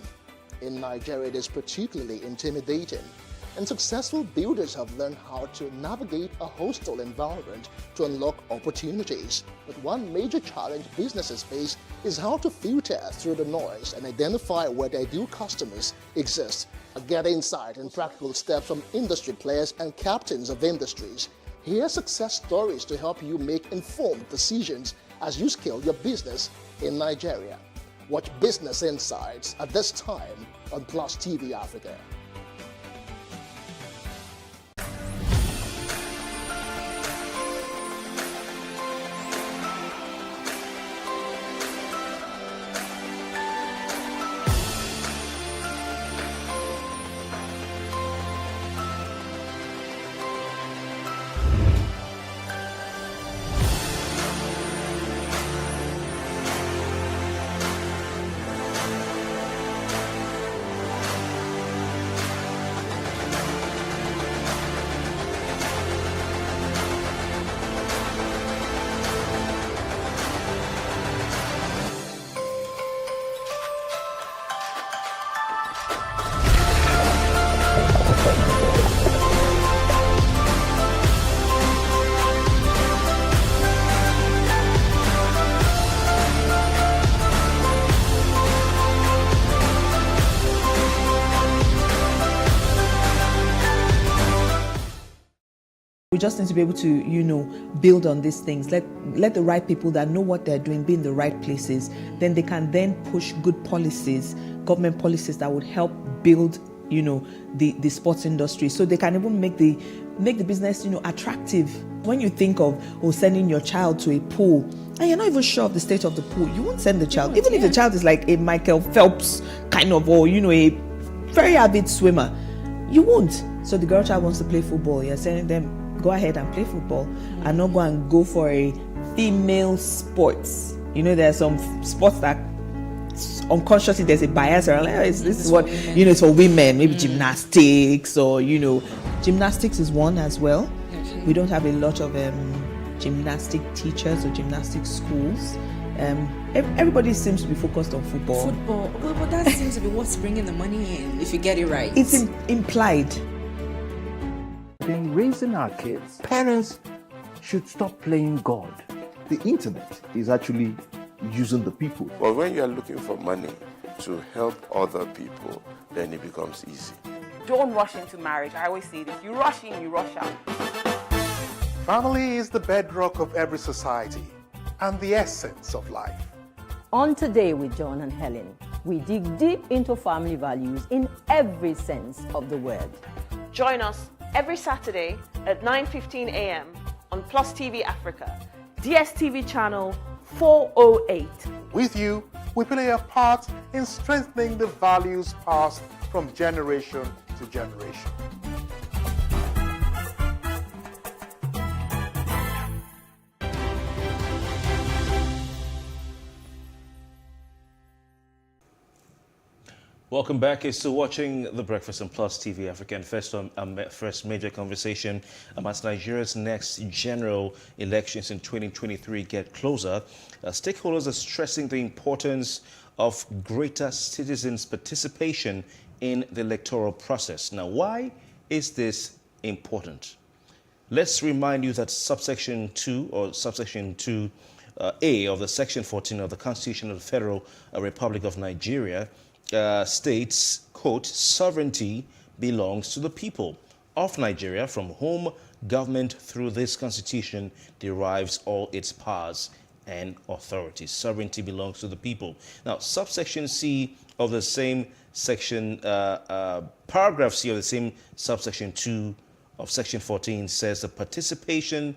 In Nigeria, it is particularly intimidating, and successful builders have learned how to navigate a hostile environment to unlock opportunities. But one major challenge businesses face is how to filter through the noise and identify where their ideal customers exist. Get insight and practical steps from industry players and captains of industries. Hear success stories to help you make informed decisions as you scale your business in Nigeria. Watch Business Insights at this time on PlusTvAfrica. We just need to be able to, build on these things. Let the right people that know what they're doing be in the right places. Then they can then push good policies, government policies that would help build, the sports industry. So they can even make the business, attractive. When you think of sending your child to a pool, and you're not even sure of the state of the pool, you won't send the child. Even if the child is like a Michael Phelps kind of, or a very avid swimmer, you won't. So the girl child wants to play football. You're sending them, go ahead and play football, and not go for a female sports. There are some sports that unconsciously there's a bias around. This is what it's for women. Maybe gymnastics, or gymnastics is one as well. Okay. We don't have a lot of gymnastic teachers or gymnastic schools. Everybody seems to be focused on football. But that seems to be what's bringing the money in. If you get it right, it's implied. In raising our kids, parents should stop playing God. The internet is actually using the people. But when you are looking for money to help other people, then it becomes easy. Don't rush into marriage. I always say this. You rush in, you rush out. Family is the bedrock of every society and the essence of life. On Today with John and Helen, we dig deep into family values in every sense of the word. Join us every Saturday at 9:15 a.m. on PlusTvAfrica, DSTV channel 408. With you, we play a part in strengthening the values passed from generation to generation. Welcome back. You're still watching The Breakfast on Plus TV Africa. And first major conversation as Nigeria's next general elections in 2023 get closer. Stakeholders are stressing the importance of greater citizens' participation in the electoral process. Now, why is this important? Let's remind you that subsection 2 or subsection 2A of the section 14 of the Constitution of the Federal Republic of Nigeria states, quote, sovereignty belongs to the people of Nigeria, from whom government through this constitution derives all its powers and authorities. Sovereignty belongs to the people. Now, subsection C of the same section, paragraph C of the same subsection 2 of section 14 says the participation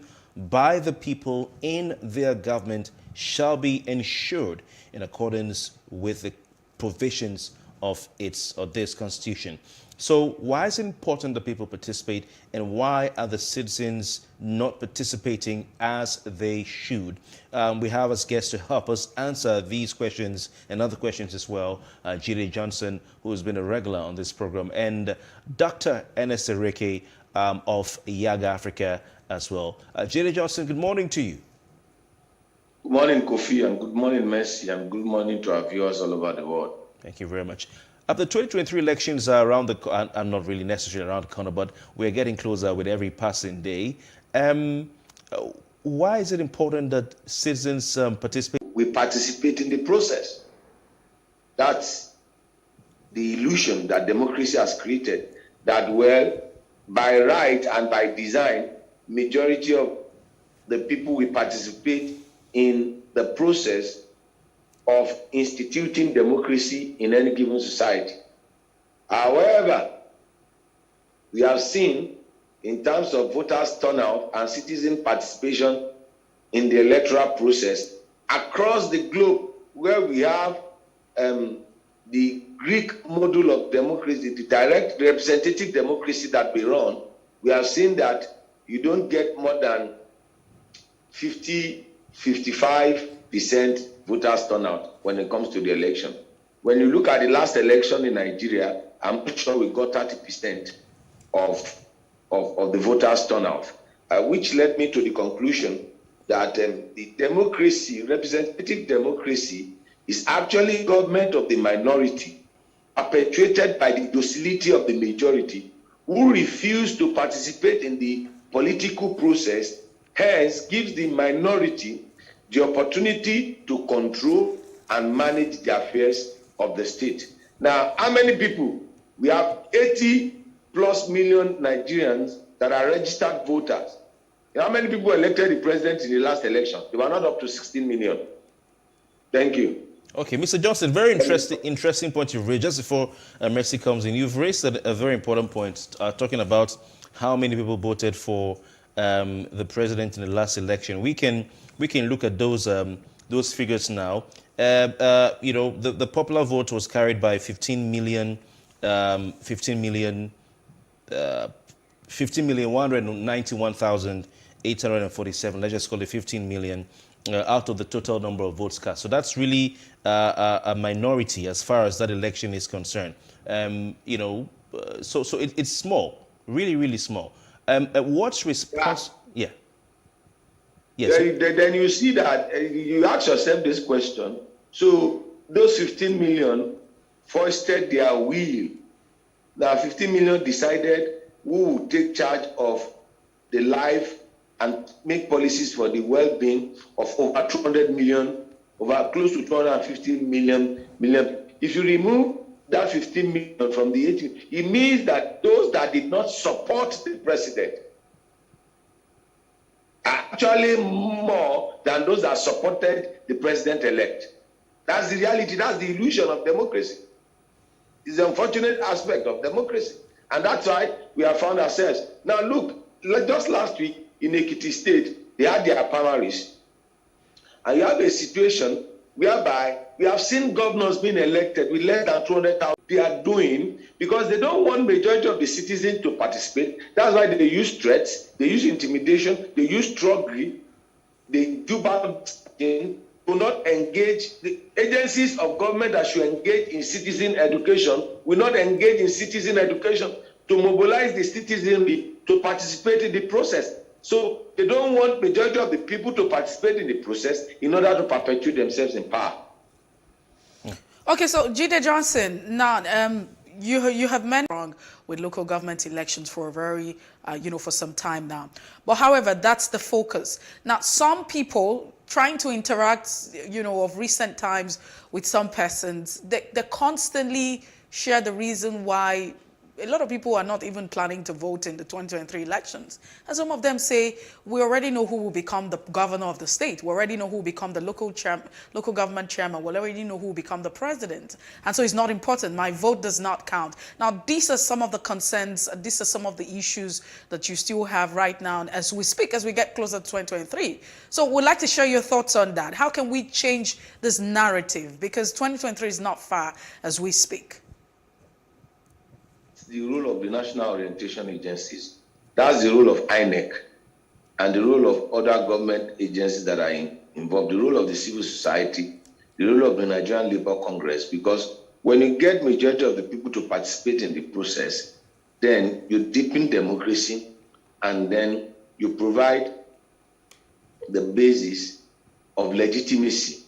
by the people in their government shall be ensured in accordance with the provisions of this constitution. So why is it important that people participate, and why are the citizens not participating as they should? We have as guests to help us answer these questions and other questions as well, Jide Johnson, who has been a regular on this program, and Dr. Ernest Ereke of Yaga Africa as well. Jide Johnson, good morning to you. Good morning, Kofi, and good morning, Mercy, and good morning to our viewers all over the world. Thank you very much. The 2023 elections are around are not really necessarily around the corner, but we're getting closer with every passing day. Why is it important that citizens participate? We participate in the process. That's the illusion that democracy has created, that, well, by right and by design, majority of the people will participate in the process of instituting democracy in any given society. However, we have seen, in terms of voters' turnout and citizen participation in the electoral process across the globe, where we have the Greek model of democracy, the direct representative democracy that we run, we have seen that you don't get more than 55% voters turnout when it comes to the election. When you look at the last election in Nigeria, I'm not sure we got 30% of the voters turnout, which led me to the conclusion that the democracy, representative democracy, is actually government of the minority, perpetuated by the docility of the majority, who refuse to participate in the political process, hence gives the minority the opportunity to control and manage the affairs of the state. Now, how many people? We have 80+ million Nigerians that are registered voters. You know how many people elected the president in the last election? They were not up to 16 million. Thank you. Okay, Mr. Johnson, very interesting point you've raised. Just before Mercy comes in, you've raised a very important point, talking about how many people voted for the president in the last election. We can look at those figures now. The popular vote was carried by 15,191,847. Let's just call it 15 million out of the total number of votes cast. So that's really a minority as far as that election is concerned. So it's small, really, really small. What's response? Yeah. Yes. Then you see that you ask yourself this question. So those 15 million foisted their will. Now 15 million decided who would take charge of the life and make policies for the well-being of over 200 million, over close to 250 million. If you remove that 15 million from the 18, it means that those that did not support the president are actually more than those that supported the president-elect. That's the reality. That's the illusion of democracy. It's the unfortunate aspect of democracy. And that's why we have found ourselves. Now look, just last week in Ekiti State, they had their primaries. And you have a situation whereby we have seen governors being elected with less than 200,000. They are doing because they don't want majority of the citizens to participate. That's why they use threats, they use intimidation, they use trickery, they do bad things will not engage, the agencies of government that should engage in citizen education will not engage in citizen education to mobilize the citizenry to participate in the process. So they don't want majority of the people to participate in the process in order to perpetuate themselves in power. Okay, so Jide Johnson, now you have mentioned wrong with local government elections for a very, for some time now. But however, that's the focus. Now, some people trying to interact, of recent times with some persons, they constantly share the reason why a lot of people are not even planning to vote in the 2023 elections. And some of them say, we already know who will become the governor of the state. We already know who will become the local government chairman. We already know who will become the president. And so it's not important. My vote does not count. Now, these are some of the concerns. These are some of the issues that you still have right now as we speak, as we get closer to 2023. So we'd like to share your thoughts on that. How can we change this narrative? Because 2023 is not far as we speak. The role of the national orientation agencies. That's the role of INEC and the role of other government agencies that are involved, the role of the civil society, the role of the Nigerian Labour Congress, because when you get majority of the people to participate in the process, then you deepen democracy and then you provide the basis of legitimacy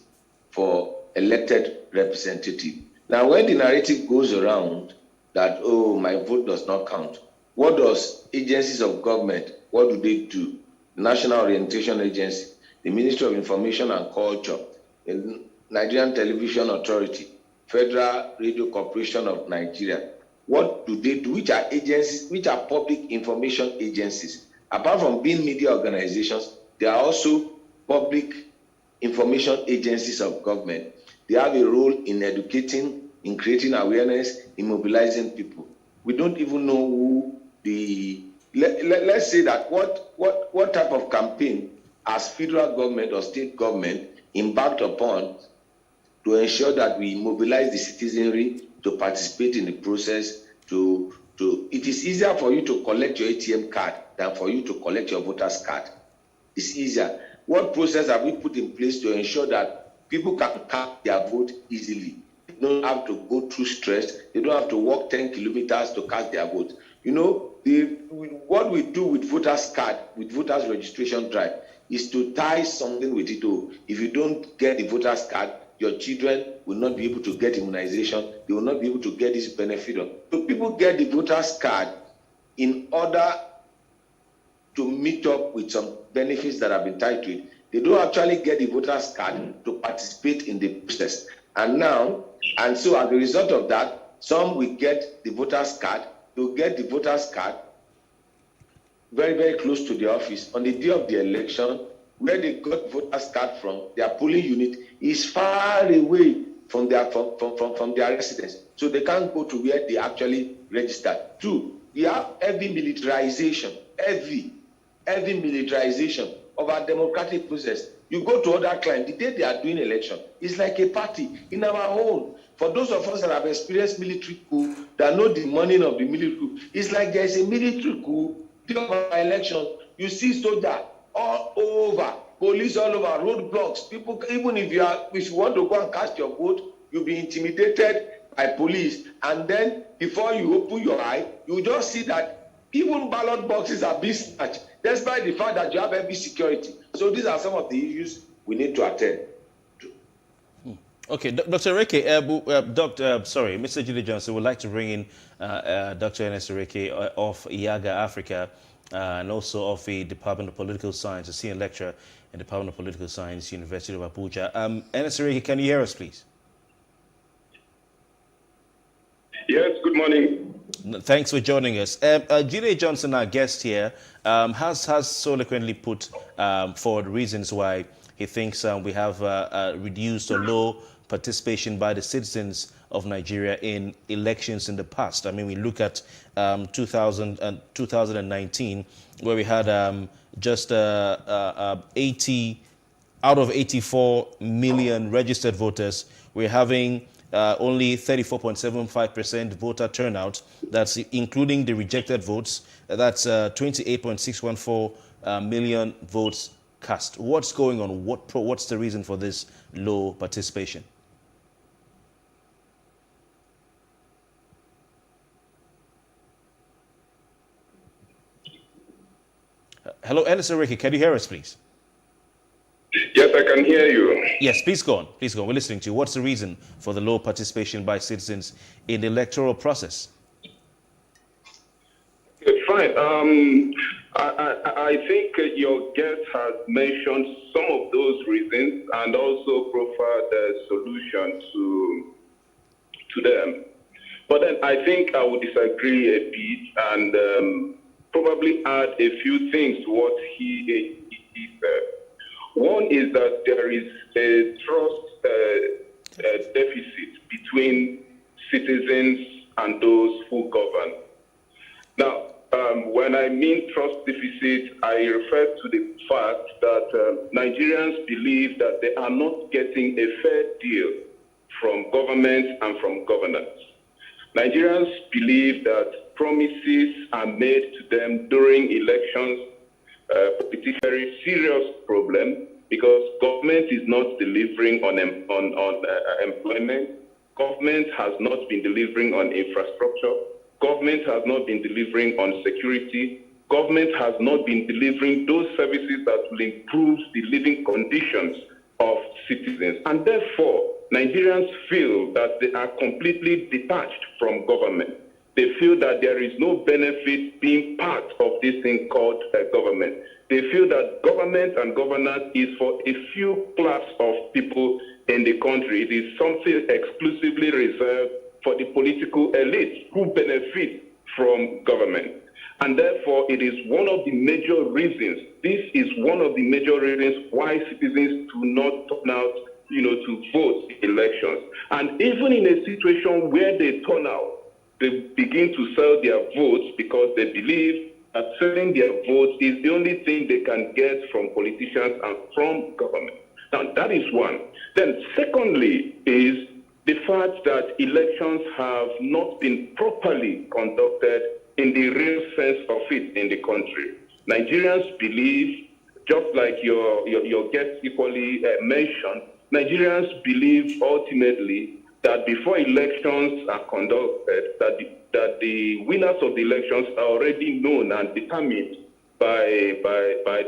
for elected representative. Now, when the narrative goes around that, oh, my vote does not count, what does agencies of government, what do they do? The National Orientation Agency, the Ministry of Information and Culture, the Nigerian Television Authority, Federal Radio Corporation of Nigeria, what do they do? Which are agencies, which are public information agencies? Apart from being media organizations, they are also public information agencies of government. They have a role in educating, in creating awareness, in mobilizing people. We don't even know who let's say that what type of campaign as federal government or state government embarked upon to ensure that we mobilize the citizenry to participate in the process. It is easier for you to collect your ATM card than for you to collect your voter's card. It's easier. What process have we put in place to ensure that people can cast their vote easily? They don't have to go through stress. They don't have to walk 10 kilometers to cast their vote. What we do with voters card, with voters registration drive, is to tie something with it. If you don't get the voters card, your children will not be able to get immunization. They will not be able to get this benefit. So people get the voters card in order to meet up with some benefits that have been tied to it. They don't actually get the voters card to participate in the process. And so as a result of that, some will get the voters card. They'll get the voters card very, very close to the office. On the day of the election, where they got voters card from, their polling unit is far away from their residence. So they can't go to where they actually registered. Two, we have heavy militarization of our democratic process. You go to other clients, the day they are doing election, it's like a party. In our own, for those of us that have experienced military coup, that know the morning of the military coup, it's like there's a military coup, day of our election, you see soldiers all over, police all over, roadblocks, people, even if you want to go and cast your vote, you'll be intimidated by police. And then before you open your eye, you just see that even ballot boxes are being snatched, despite the fact that you have heavy security. So these are some of the issues we need to attend to. Okay, Dr. Reke, Mr. Jide Johnson would like to bring in Dr. Ernest Reke of IAGA Africa and also of the Department of Political Science, a senior lecturer in the Department of Political Science, University of Abuja. Ernest Reke, can you hear us, please? Yes, good morning. Thanks for joining us. Jide Johnson, our guest here, has so eloquently put forward reasons why he thinks we have reduced or low participation by the citizens of Nigeria in elections in the past. I mean, we look at 2019, where we had just 80 out of 84 million registered voters. We're having only 34.75% voter turnout. That's including the rejected votes. That's 28.614 million votes cast. What's going on? What's the reason for this low participation? Hello, Ernest Ricky, can you hear us, please? Yes, I can hear you. Yes, please go on. Please go on. We're listening to you. What's the reason for the low participation by citizens in the electoral process? Fine. I think your guest has mentioned some of those reasons and also proffered a solution to them. But then I think I would disagree a bit and probably add a few things to what he said. One is that there is a trust deficit between citizens and those who govern. Now, when I mean trust deficit, I refer to the fact that Nigerians believe that they are not getting a fair deal from government and from governance. Nigerians believe that promises are made to them during elections. It is a very serious problem because government is not delivering on employment. Government has not been delivering on infrastructure. Government has not been delivering on security. Government has not been delivering those services that will improve the living conditions of citizens. And therefore, Nigerians feel that they are completely detached from government. They feel that there is no benefit being part of this thing called government. They feel that government and governance is for a few class of people in the country. It is something exclusively reserved for the political elite who benefit from government. And therefore, it is one of the major reasons, this is one of the major reasons why citizens do not turn out, to vote in elections. And even in a situation where they turn out, they begin to sell their votes because they believe that selling their votes is the only thing they can get from politicians and from government. Now, that is one. Then secondly is the fact that elections have not been properly conducted in the real sense of it in the country. Nigerians believe, just like your guest equally mentioned, Nigerians believe ultimately that before elections are conducted, that the winners of the elections are already known and determined by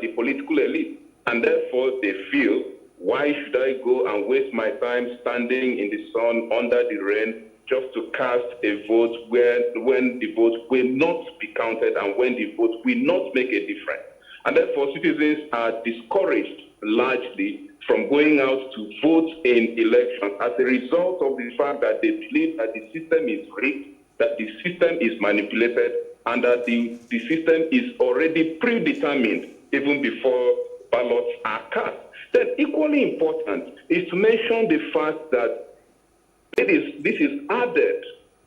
the political elite. And therefore they feel, why should I go and waste my time standing in the sun under the rain just to cast a vote when the vote will not be counted and when the vote will not make a difference? And therefore citizens are discouraged largely from going out to vote in elections as a result of the fact that they believe that the system is rigged, that the system is manipulated, and that the system is already predetermined even before ballots are cast. Then equally important is to mention the fact that this is added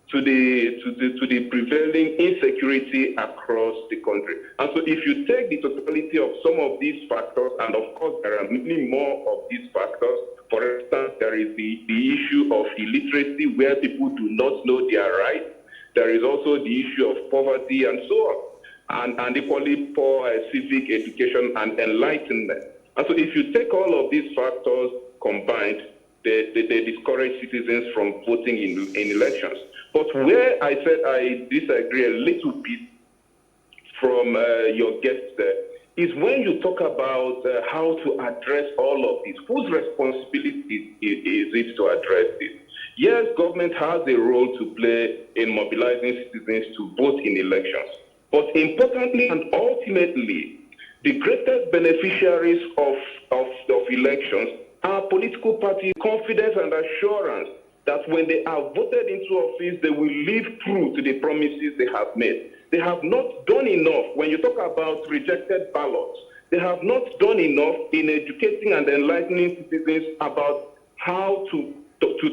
to the prevailing insecurity across the country. And so if you take the totality of some of these factors, and of course there are many more of these factors, for instance, there is the issue of illiteracy where people do not know their rights. There is also the issue of poverty and so on, and equally poor civic education and enlightenment. And so if you take all of these factors combined, they discourage citizens from voting in elections. But where I said I disagree a little bit from your guest there is when you talk about how to address all of this. Whose responsibility is it to address this? Yes, government has a role to play in mobilizing citizens to vote in elections. But importantly and ultimately, the greatest beneficiaries of elections are political parties' confidence and assurance that when they are voted into office, they will live true to the promises they have made. They have not done enough. When you talk about rejected ballots, they have not done enough in educating and enlightening citizens about how to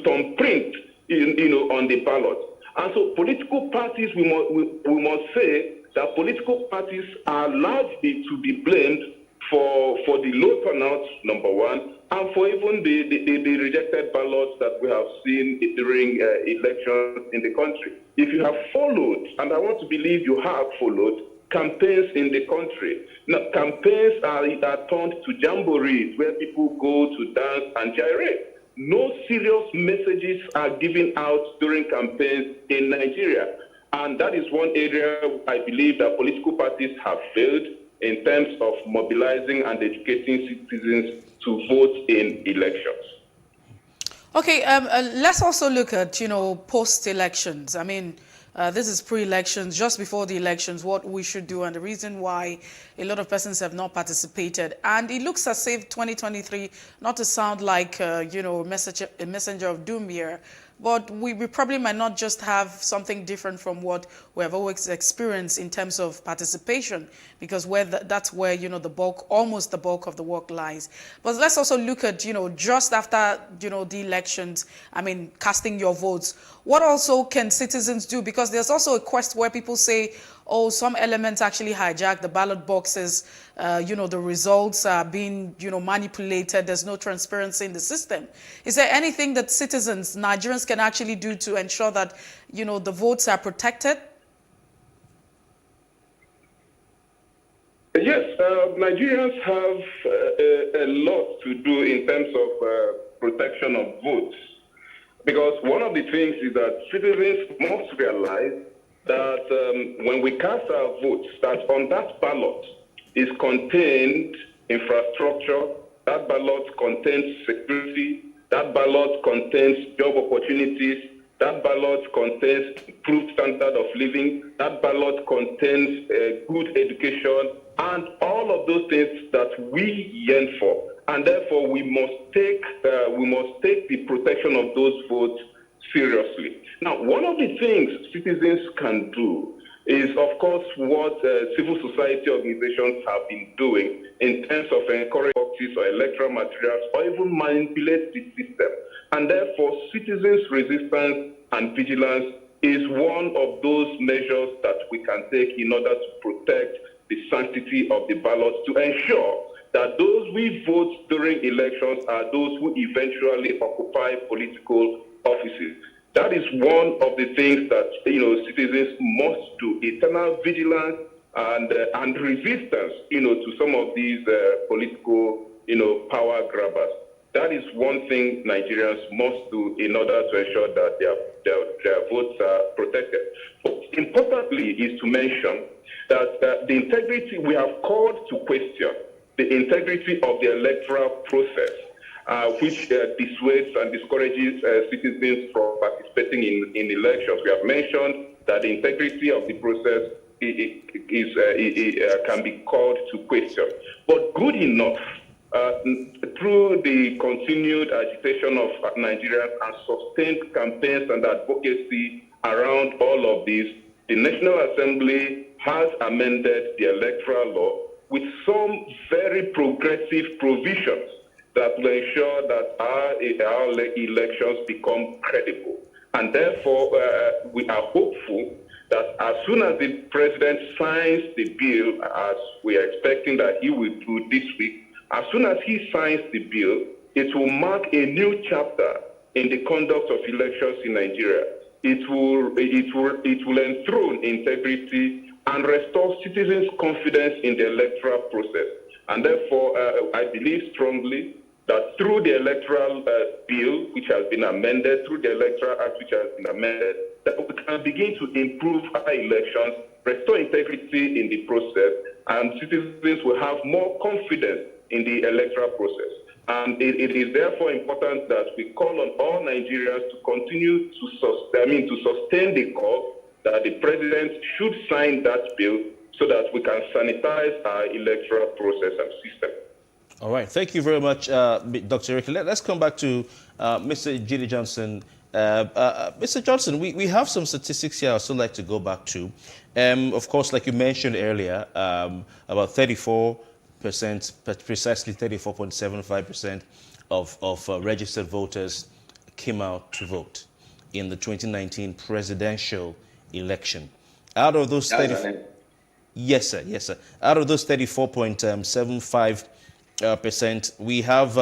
thumbprint, on the ballot. And so political parties, we must say that political parties are largely to be blamed for the low turnout, number one, and for even the rejected ballots that we have seen during elections in the country. If you have followed, and I want to believe you have followed, campaigns in the country. Now, campaigns are turned to jamborees where people go to dance and gyrate. No serious messages are given out during campaigns in Nigeria. And that is one area I believe that political parties have failed in terms of mobilizing and educating citizens to vote in elections. Okay, let's also look at, post-elections. I mean, this is pre-elections, just before the elections, what we should do and the reason why a lot of persons have not participated. And it looks as if 2023, not to sound like, a messenger of doom here, but we probably might not just have something different from what we have always experienced in terms of participation, because that's where, almost the bulk of the work lies. But let's also look at, just after, the elections, I mean, casting your votes. What also can citizens do? Because there's also a quest where people say, oh, some elements actually hijack the ballot boxes. The results are being, manipulated. There's no transparency in the system. Is there anything that citizens, Nigerians, can actually do to ensure that, the votes are protected? Yes, Nigerians have a lot to do in terms of protection of votes. Because one of the things is that citizens must realize that when we cast our votes, that on that ballot is contained infrastructure, that ballot contains security, that ballot contains job opportunities, that ballot contains improved standard of living, that ballot contains good education, and all of those things that we yearn for. And therefore, we must take the protection of those votes seriously. Now, one of the things citizens can do is, of course, what civil society organizations have been doing in terms of encouraging boxes or electoral materials or even manipulate the system. And therefore, citizens' resistance and vigilance is one of those measures that we can take in order to protect the sanctity of the ballot, to ensure that those we vote during elections are those who eventually occupy political offices. That is one of the things that citizens must do: eternal vigilance and resistance, to some of these political, power grabbers. That is one thing Nigerians must do in order to ensure that their votes are protected. But importantly is to mention that the integrity, we have called to question the integrity of the electoral process, which dissuades and discourages citizens from participating in elections. We have mentioned that the integrity of the process can be called to question. But good enough, through the continued agitation of Nigerians and sustained campaigns and advocacy around all of this, the National Assembly has amended the electoral law with some very progressive provisions that will ensure that our elections become credible. And therefore, we are hopeful that as soon as the president signs the bill, as we are expecting that he will do this week, as soon as he signs the bill, it will mark a new chapter in the conduct of elections in Nigeria. It will enthrone integrity and restore citizens' confidence in the electoral process. And therefore, I believe strongly that through the electoral bill, which has been amended, through the electoral act, which has been amended, that we can begin to improve our elections, restore integrity in the process, and citizens will have more confidence in the electoral process. And it is therefore important that we call on all Nigerians to continue to sustain the call that the president should sign that bill so that we can sanitize our electoral process and system. All right. Thank you very much, Dr. Ricky. Let's come back to Mr. J.D. Johnson. Mr. Johnson, we have some statistics here I'd still like to go back to. Of course, like you mentioned earlier, about 34%, precisely 34.75% of registered voters came out to vote in the 2019 presidential election. Out of those 34, yes, sir. Out of those 34.75%, we have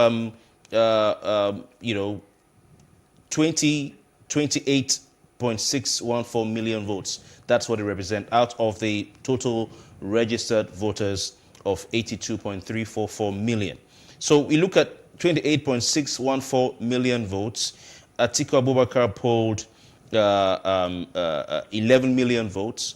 28% 28.614 million votes. That's what they represent out of the total registered voters of 82.344 million. So we look at 28.614 million votes. Atiku Abubakar polled 11 million votes.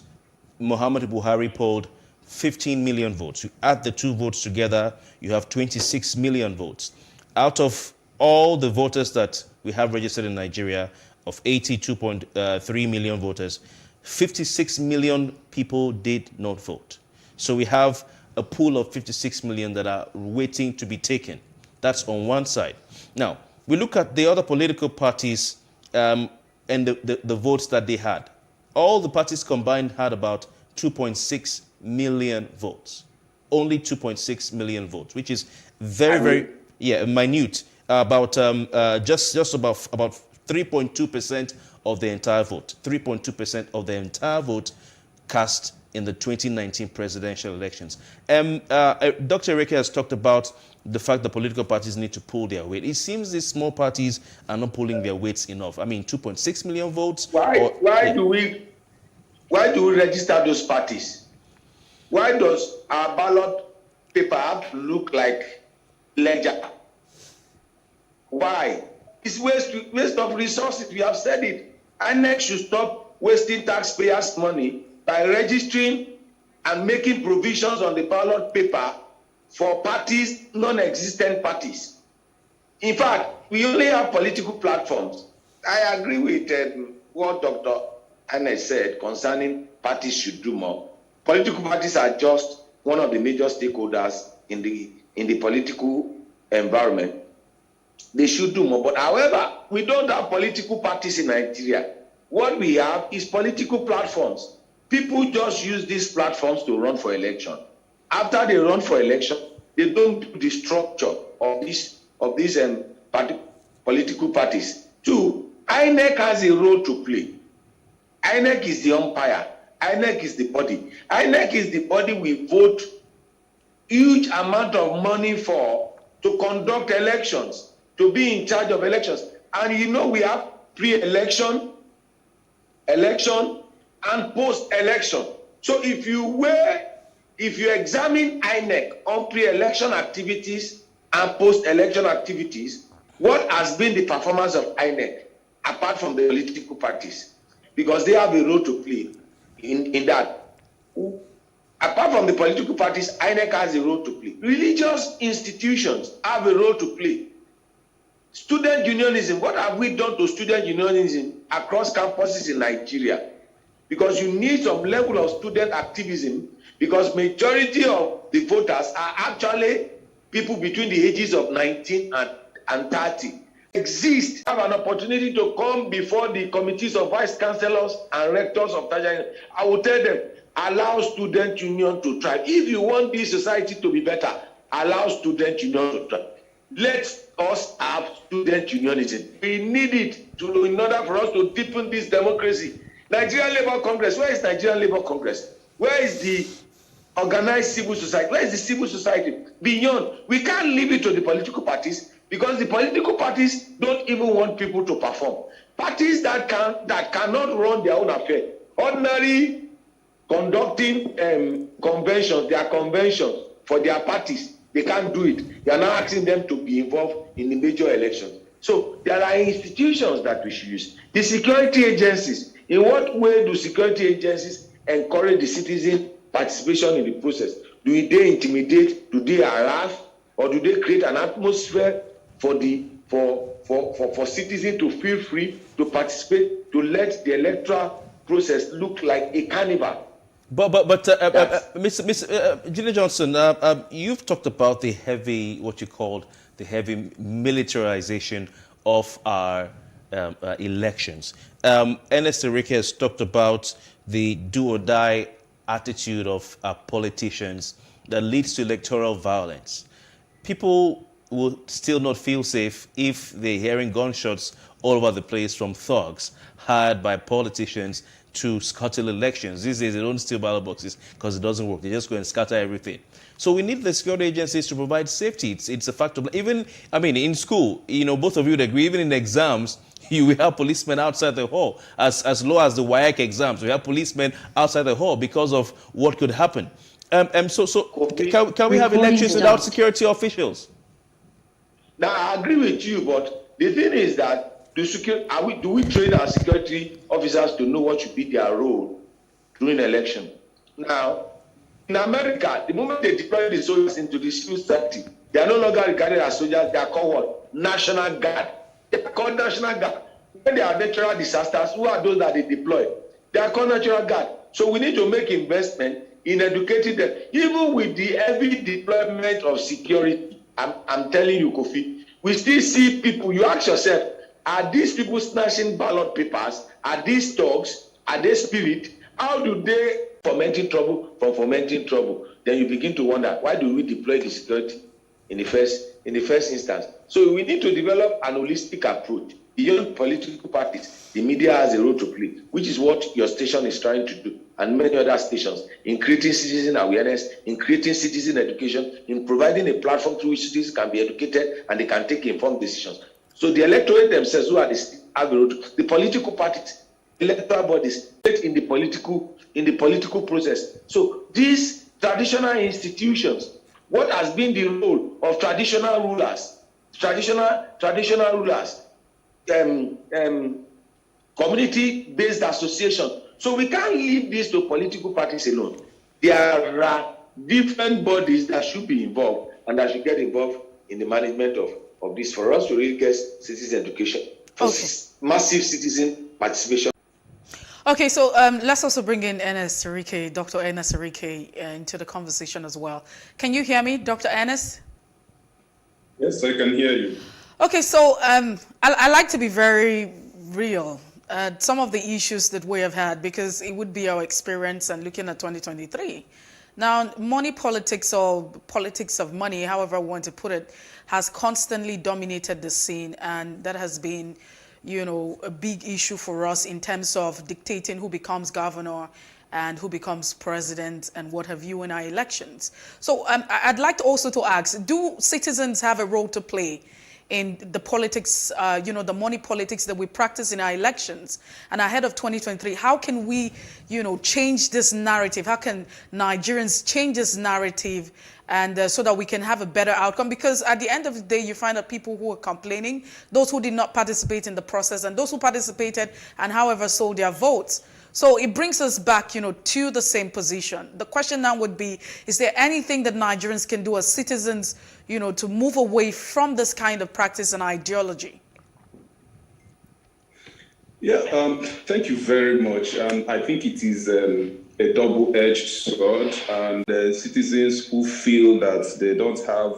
Muhammad Buhari polled 15 million votes. You add the two votes together, you have 26 million votes. Out of all the voters that we have registered in Nigeria, of 82.3 million voters, 56 million people did not vote. So we have a pool of 56 million that are waiting to be taken. That's on one side. Now, we look at the other political parties and the votes that they had. All the parties combined had about 2.6 million votes. Only 2.6 million votes, which is very minute. About just about 3.2% of the entire vote. 3.2% of the entire vote cast in the 2019 presidential elections. Dr. Ereke has talked about the fact that political parties need to pull their weight. It seems these small parties are not pulling their weights enough. I mean, 2.6 million votes. Why do we register those parties? Why does our ballot paper have to look like ledger? Why? It's waste of resources. We have said it. INEC should stop wasting taxpayers' money by registering and making provisions on the ballot paper for parties, non-existent parties. In fact, we only have political platforms. I agree with what Dr. Anne said concerning parties should do more. Political parties are just one of the major stakeholders in the political environment. They should do more. But however, we don't have political parties in Nigeria. What we have is political platforms. People just use these platforms to run for election. After they run for election, they don't do the structure of these political parties. Two, INEC has a role to play. INEC is the umpire. INEC is the body. INEC is the body we vote huge amount of money for to conduct elections, to be in charge of elections. And you know we have pre-election, election, and post-election. So if you examine INEC on pre-election activities and post-election activities, what has been the performance of INEC apart from the political parties? Because they have a role to play in that. Apart from the political parties, INEC has a role to play. Religious institutions have a role to play. Student unionism, what have we done to student unionism across campuses in Nigeria? Because you need some level of student activism, because majority of the voters are actually people between the ages of 19 and 30. Exist, have an opportunity to come before the committees of vice chancellors and rectors of tertiary. I will tell them, allow student union to thrive. If you want this society to be better, allow student union to thrive. Let us have student unionism. We need it in order for us to deepen this democracy. Nigerian Labour Congress, where is Nigerian Labour Congress? Where is the organized civil society? Where is the civil society? Beyond, we can't leave it to the political parties, because the political parties don't even want people to perform. Parties that cannot run their own affair, ordinary conducting conventions, their conventions for their parties, they can't do it. They are now asking them to be involved in the major elections. So there are institutions that we should use. The security agencies, in what way do security agencies encourage the citizen participation in the process? Do they intimidate? Do they harass? Or do they create an atmosphere for citizens to feel free to participate, to let the electoral process look like a carnival? Mr. Gina Johnson, you've talked about the heavy militarization of our elections. Ernest Ereke has talked about the do-or-die attitude of politicians that leads to electoral violence. People will still not feel safe if they're hearing gunshots all over the place from thugs hired by politicians to scuttle elections. These days, they don't steal ballot boxes because it doesn't work. They just go and scatter everything. So we need the security agencies to provide safety. It's a fact of, even, I mean, in school, both of you would agree, even in exams, we have policemen outside the hall. As low as the WAEC exams, we have policemen outside the hall because of what could happen. Can we have elections without security officials? Now, I agree with you, but the thing is that do we train our security officers to know what should be their role during election? Now, in America, the moment they deploy the soldiers into the civil society, they are no longer regarded as soldiers. They are called what? National Guard. They are called National Guard. When there are natural disasters, who are those that they deploy? They are called National Guard. So we need to make investment in educating them. Even with the heavy deployment of security, I'm telling you, Kofi, we still see people. You ask yourself, are these people snatching ballot papers? Are these thugs? Are they spirit? How do they fomenting trouble from fomenting trouble? Then you begin to wonder, why do we deploy the security in the first instance? So we need to develop an holistic approach. Beyond political parties, the media has a role to play, which is what your station is trying to do, and many other stations, in creating citizen awareness, in creating citizen education, in providing a platform through which citizens can be educated and they can take informed decisions. So the electorate themselves, who are the political parties, electoral bodies, in the political process. So these traditional institutions, what has been the role of traditional rulers, community-based association? So we can't leave this to political parties alone. There are different bodies that should be involved and that should get involved in the management of this for us to really get citizen education, for massive citizen participation. Okay, so let's also bring in Ernest Sirike, Dr. Ernest Sirike, into the conversation as well. Can you hear me, Dr. Ernest? Yes, I can hear you. Okay, so I like to be very real. Some of the issues that we have had, because it would be our experience and looking at 2023. Now, money politics, or politics of money, however we want to put it, has constantly dominated the scene, and that has been, you know, a big issue for us in terms of dictating who becomes governor and who becomes president and what have you in our elections. So I'd like to also to ask, do citizens have a role to play in the politics, you know, the money politics that we practice in our elections? And ahead of 2023, how can we, you know, change this narrative? How can Nigerians change this narrative, and so that we can have a better outcome? Because at the end of the day, you find that people who are complaining, those who did not participate in the process, and those who participated and however sold their votes. So it brings us back, you know, to the same position. The question now would be, is there anything that Nigerians can do as citizens, you know, to move away from this kind of practice and ideology? Yeah, thank you very much. I think it is a double-edged sword, and citizens who feel that they don't have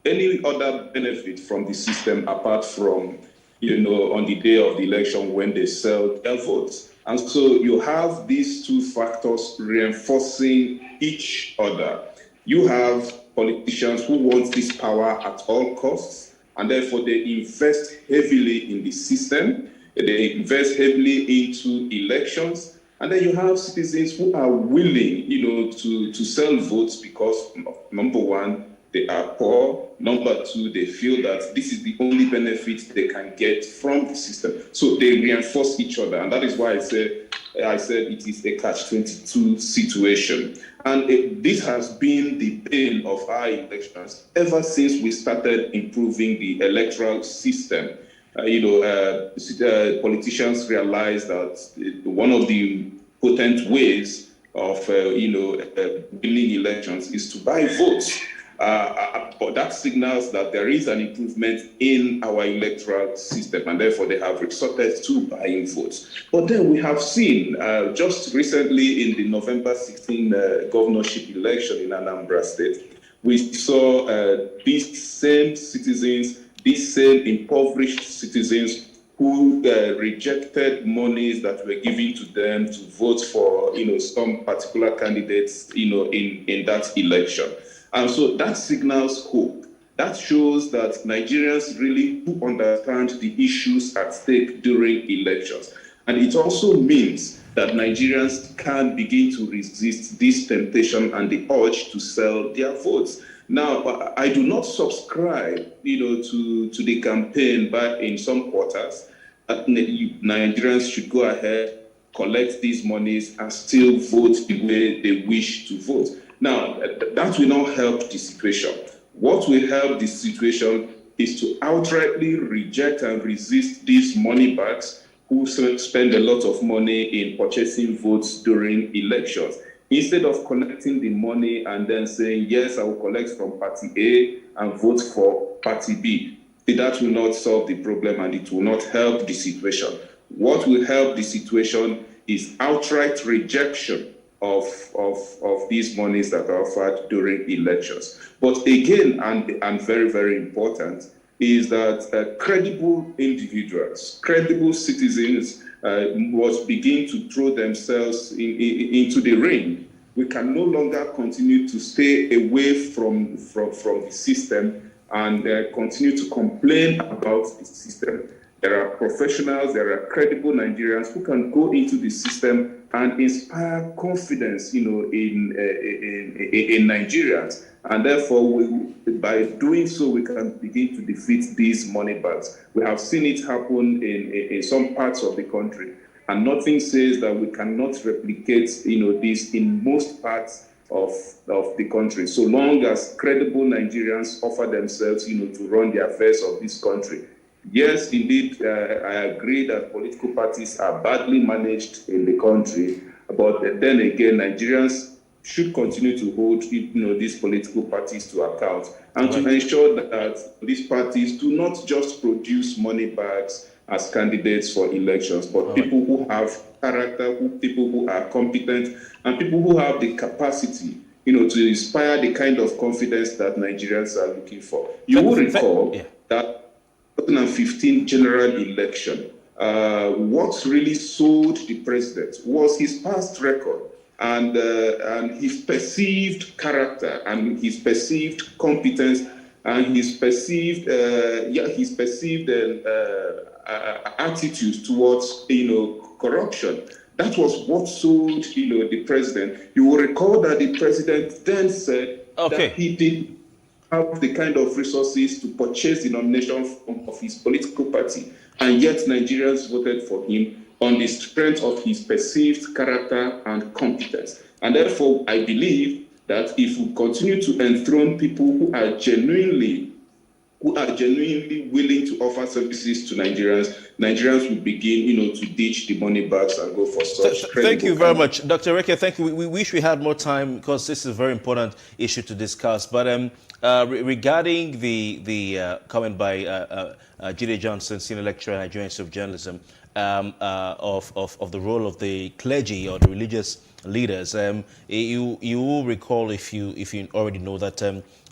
any other benefit from the system apart from, you know, on the day of the election when they sell their votes. And so you have these two factors reinforcing each other. You have politicians who want this power at all costs, and therefore they invest heavily in the system. They invest heavily into elections. And then you have citizens who are willing, you know, to sell votes because, number one, they are poor. Number two, they feel that this is the only benefit they can get from the system. So they reinforce each other. And that is why I said it is a catch-22 situation. And this has been the bane of our elections ever since we started improving the electoral system. Politicians realize that one of the potent ways of winning elections is to buy votes. But that signals that there is an improvement in our electoral system, and therefore they have resorted to buying votes. But then we have seen just recently in the November 16 governorship election in Anambra State, we saw these same citizens, these same impoverished citizens who rejected monies that were given to them to vote for, some particular candidates, in that election. And so that signals hope. That shows that Nigerians really do understand the issues at stake during elections. And it also means that Nigerians can begin to resist this temptation and the urge to sell their votes. Now, I do not subscribe, to the campaign in some quarters Nigerians should go ahead, collect these monies, and still vote the way they wish to vote. Now, that will not help the situation. What will help the situation is to outrightly reject and resist these money bags who spend a lot of money in purchasing votes during elections. Instead of collecting the money and then saying, yes, I will collect from party A and vote for party B, that will not solve the problem and it will not help the situation. What will help the situation is outright rejection of these monies that are offered during elections. But again, and very, very important, is that credible individuals, credible citizens must begin to throw themselves into the ring. We can no longer continue to stay away from the system and continue to complain about the system. There are professionals, there are credible Nigerians who can go into the system and inspire confidence, in Nigerians. And therefore, by doing so, we can begin to defeat these money bags. We have seen it happen in some parts of the country, and nothing says that we cannot replicate, this in most parts of the country, so long as credible Nigerians offer themselves, to run the affairs of this country. Yes, indeed, I agree that political parties are badly managed in the country, but then again, Nigerians should continue to hold, these political parties to account and to ensure that these parties do not just produce money bags as candidates for elections, but people who have character, people who are competent, and people who have the capacity, to inspire the kind of confidence that Nigerians are looking for. You will recall that 2015 general election, what really sold the president was his past record and his perceived character and his perceived competence and his perceived attitude towards corruption. That was what sold the president. You will recall that the president then said that he did have the kind of resources to purchase the nomination of his political party, and yet Nigerians voted for him on the strength of his perceived character and competence. And therefore, I believe that if we continue to enthrone people who are genuinely willing to offer services to Nigerians will begin, to ditch the money bags and go for such. Thank you very much, Dr. Reke. Thank you. We wish we had more time because this is a very important issue to discuss. But regarding the comment by Jide Johnson, senior lecturer at Nigerian Institute of Journalism, of the role of the clergy or the religious leaders, you will recall, if you already know, that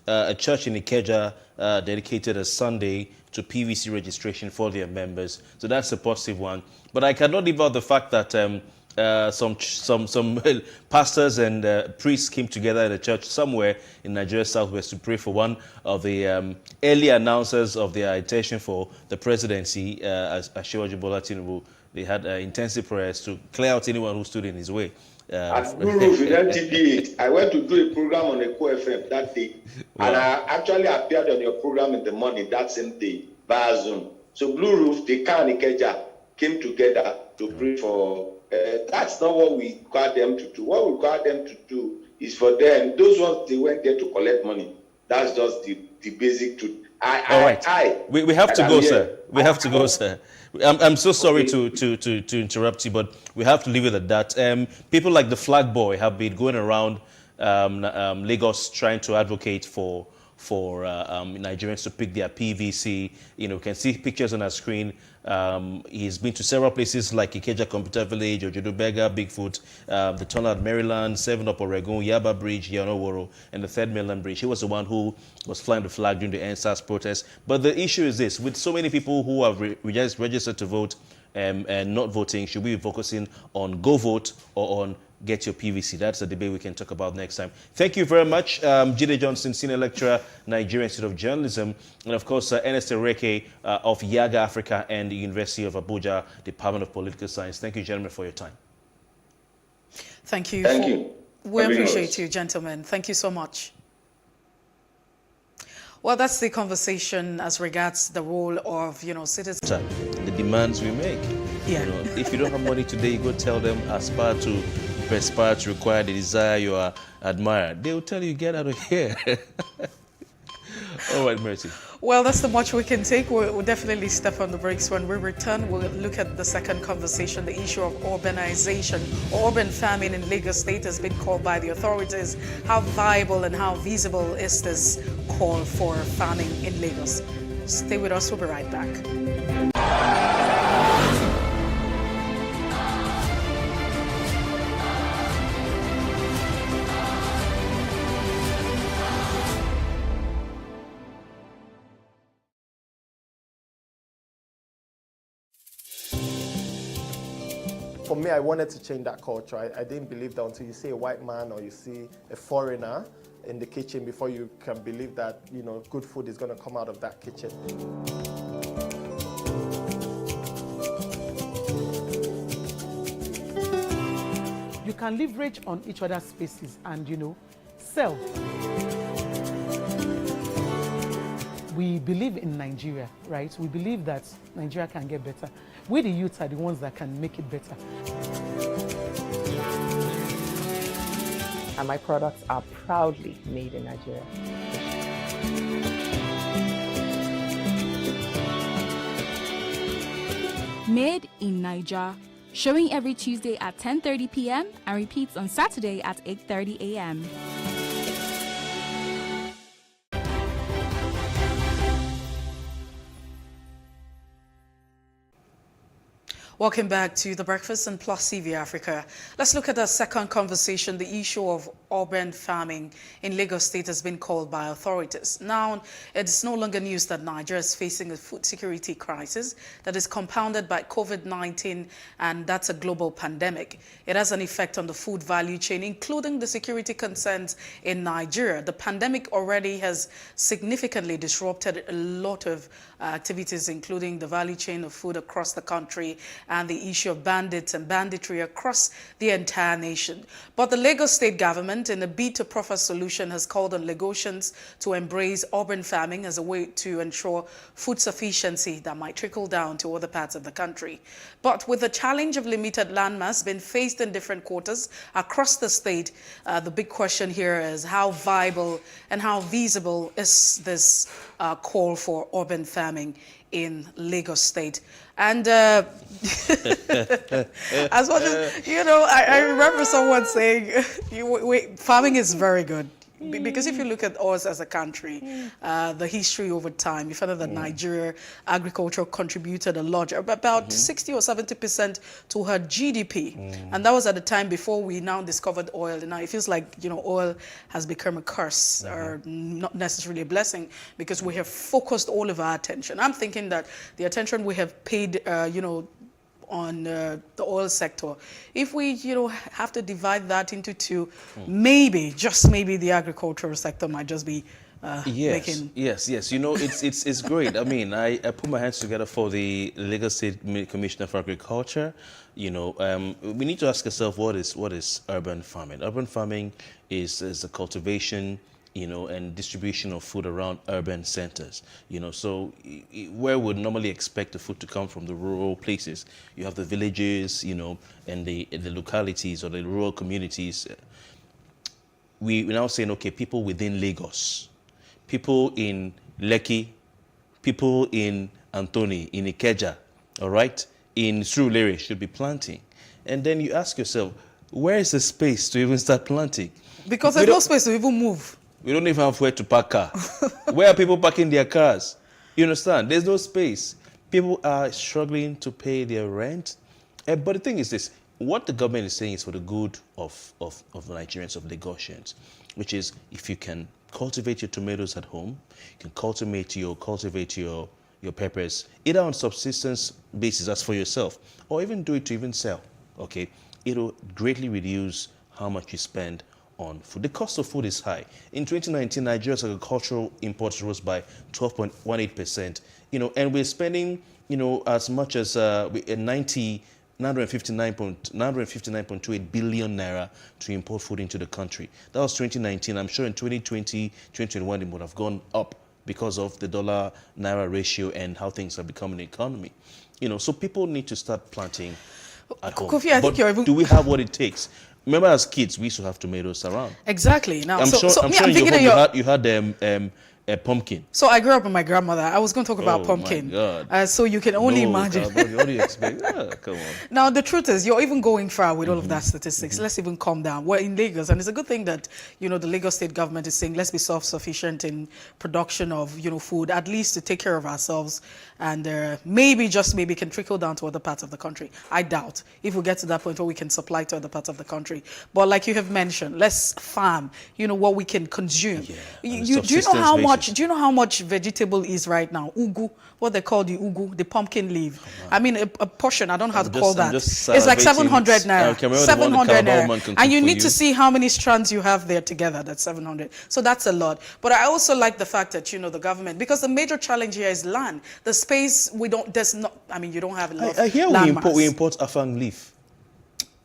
a church in Ikeja dedicated a Sunday to PVC registration for their members. So that's a positive one. But I cannot leave out the fact that some pastors and priests came together in a church somewhere in Nigeria Southwest to pray for one of the early announcers of their intention for the presidency, Asiwaju Bola Tinubu. They had intensive prayers to clear out anyone who stood in his way. At Blue Roof in NTD8, I went to do a program on Eco FM that day, and I actually appeared on your program in the morning that same day via Zoom. So Blue Roof, the Car and Ikeja came together to pray for. That's not what we require them to do. What we require them to do is for them, those ones, they went there to collect money. That's just the basic truth. All right. We have to go, sir. We have to go, sir. I'm so sorry to interrupt you, but we have to leave it at that. People like the Flag Boy have been going around Lagos trying to advocate for Nigerians to pick their PVC. You can see pictures on our screen. He's been to several places like Ikeja Computer Village, Ojodo-Bega, Bigfoot, the Tunnel at Maryland, 7-Up Oregon, Yaba Bridge, Yanoworo, and the 3rd Mainland Bridge. He was the one who was flying the flag during the NSAS protest. But the issue is this: with so many people who have registered to vote and not voting, should we be focusing on go vote or on get your PVC? That's a debate we can talk about next time. Thank you very much, Jide Johnson, senior lecturer, Nigerian Institute of Journalism, and of course, Ernest Reke of Yaga Africa and the University of Abuja, Department of Political Science. Thank you, gentlemen, for your time. Thank you. Thank you. We appreciate you, gentlemen. Thank you so much. Well, that's the conversation as regards the role of, citizens. The demands we make. Yeah. If you don't have money today, you go tell them, aspire to, perspire to, require the desire you are admired. They will tell you, get out of here. All right, Mercy. Well, that's the much we can take. We'll definitely step on the brakes. When we return, we'll look at the second conversation. The issue of urbanization, urban farming in Lagos State has been called by the authorities. How viable and how feasible is this call for farming in Lagos? Stay with us. We'll be right back. For me, I wanted to change that culture. I didn't believe that until you see a white man or you see a foreigner in the kitchen before you can believe that, good food is going to come out of that kitchen. You can leverage on each other's spaces and, sell. We believe in Nigeria, right? We believe that Nigeria can get better. We, the youth, are the ones that can make it better. And my products are proudly made in Nigeria. Made in Nigeria, showing every Tuesday at 10:30 p.m. and repeats on Saturday at 8:30 a.m. Welcome back to The Breakfast and PlusTvAfrica. Let's look at the second conversation. The issue of urban farming in Lagos State has been called by authorities. Now, it's no longer news that Nigeria is facing a food security crisis that is compounded by COVID-19, and that's a global pandemic. It has an effect on the food value chain, including the security concerns in Nigeria. The pandemic already has significantly disrupted a lot of activities, including the value chain of food across the country and the issue of bandits and banditry across the entire nation. But the Lagos State government, in a bid to proffer solution, has called on Lagosians to embrace urban farming as a way to ensure food sufficiency that might trickle down to other parts of the country. But with the challenge of limited landmass being faced in different quarters across the state, the big question here is how viable and how feasible is this call for urban farming in Lagos State. And as much as, I remember someone saying, farming is very good. Because if you look at us as a country, the history over time, you find out that Nigeria agriculture contributed a lot, about 60 or 70% to her GDP. And that was at the time before we now discovered oil. And now it feels like, oil has become a curse or not necessarily a blessing because we have focused all of our attention. I'm thinking that the attention we have paid, on the oil sector, if we, have to divide that into two, maybe, just maybe, the agricultural sector might just be making... Yes. It's great. I mean, I put my hands together for the Lagos State Commissioner for Agriculture. We need to ask ourselves, what is urban farming? Urban farming is the cultivation, and distribution of food around urban centers. So where we would normally expect the food to come from, the rural places, you have the villages, and the localities or the rural communities. We're now saying, okay, people within Lagos, people in Lekki, people in Anthony, in Ikeja, all right, in Surulere should be planting. And then you ask yourself, where is the space to even start planting? Because there's no space to even move. We don't even have where to park car. Where are people parking their cars? You understand? There's no space. People are struggling to pay their rent. But the thing is this, what the government is saying is for the good of Nigerians, of Lagosians, which is if you can cultivate your tomatoes at home, you can cultivate your peppers, either on subsistence basis as for yourself, or even do it to even sell, okay? It'll greatly reduce how much you spend on food. The cost of food is high. In 2019, Nigeria's agricultural imports rose by 12.18%. And we're spending, as much as 959.28 billion naira to import food into the country. That was 2019. I'm sure in 2020, 2021, it would have gone up because of the dollar-naira ratio and how things are becoming in the economy. You know, so people need to start planting at home. Kofi, I think but you're even... do we have what it takes? Remember, as kids, we used to have tomatoes around. Exactly. Now, I'm sure you had a pumpkin. So I grew up with my grandmother. I was going to talk about pumpkin. My God. So you can only imagine. What do you expect? Come on. Now, the truth is, you're even going far with all of that statistics. Let's even calm down. We're in Lagos, and it's a good thing that, you know, the Lagos state government is saying, let's be self-sufficient in production of, you know, food, at least to take care of ourselves. And maybe, just maybe, can trickle down to other parts of the country. I doubt if we get to that point where we can supply to other parts of the country. But like you have mentioned, let's farm, you know, what we can consume. Yeah, do you know how much? Do you know how much vegetable is right now? Ugu, what they call the ugu, the pumpkin leaf. I mean, a portion. I don't know how to call that. It's like 700 naira. 700 naira. And you need to see how many strands you have there together. That's 700. So that's a lot. But I also like the fact that, you know, the government, because the major challenge here is land. The space we don't. There's not. I mean, you don't have a lot. I hear we import afang leaf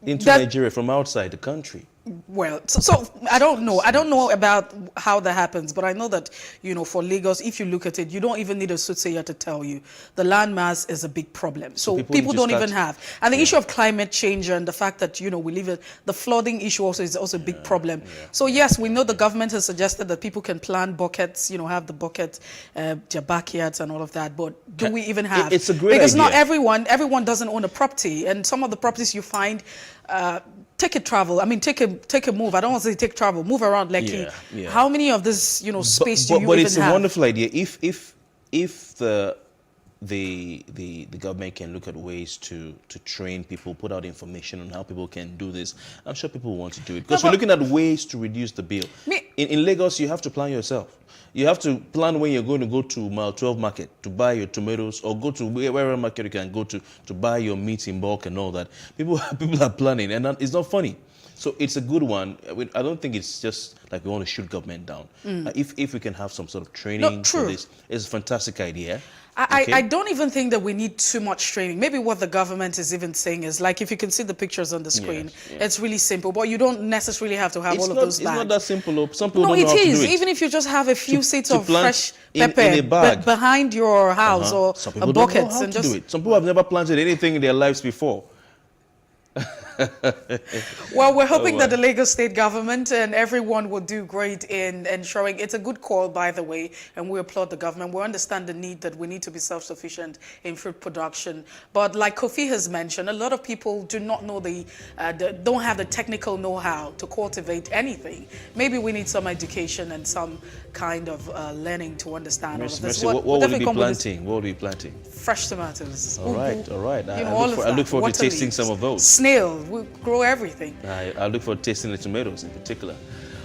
into Nigeria from outside the country. Well, so I don't know. I don't know about how that happens, but I know that, you know, for Lagos, if you look at it, you don't even need a soothsayer to tell you. The land mass is a big problem. So people don't even have. And the issue of climate change and the fact that, you know, we live in the flooding issue also is also a big problem. So yes, we know the government has suggested that people can plant buckets, you know, have the bucket, their backyards and all of that. But do we even have? It's a great idea. Because not everyone doesn't own a property. And some of the properties you find, take a travel. I mean, take a move. I don't want to say take travel. Move around Lekki. Yeah. How many of this, you know, space do you even have? But it's a wonderful idea. If the government can look at ways to train people, put out information on how people can do this, I'm sure people want to do it. Because we're looking at ways to reduce the bill. In Lagos, you have to plan yourself. You have to plan when you're going to go to Mile 12 market to buy your tomatoes, or go to wherever market you can go to buy your meat in bulk and all that. People are planning, and it's not funny. So it's a good one. I don't think it's just like we want to shoot government down. If we can have some sort of training for this, it's a fantastic idea. I don't even think that we need too much training. Maybe what the government is even saying is, like, if you can see the pictures on the screen, it's really simple. But you don't necessarily have to have all of those bags. It's not that simple. Some people don't know how to do it. Even if you just have a few seeds of fresh pepper behind your house or a bucket. Some people have never planted anything in their lives before. Well, we're hoping that the Lagos state government and everyone will do great in ensuring. It's a good call, by the way, and we applaud the government. We understand the need that we need to be self-sufficient in fruit production. But like Kofi has mentioned, a lot of people do not know don't have the technical know-how to cultivate anything. Maybe we need some education and some kind of learning to understand all of this. What will you be planting? What will you be planting? Fresh tomatoes. All right. You know, I look forward to tasting some of those. Snail. We grow everything. I look forward to tasting the tomatoes in particular.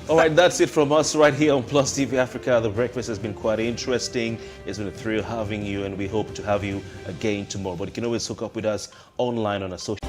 All right, that's it from us right here on Plus TV Africa. The breakfast has been quite interesting. It's been a thrill having you, and we hope to have you again tomorrow. But you can always hook up with us online on our social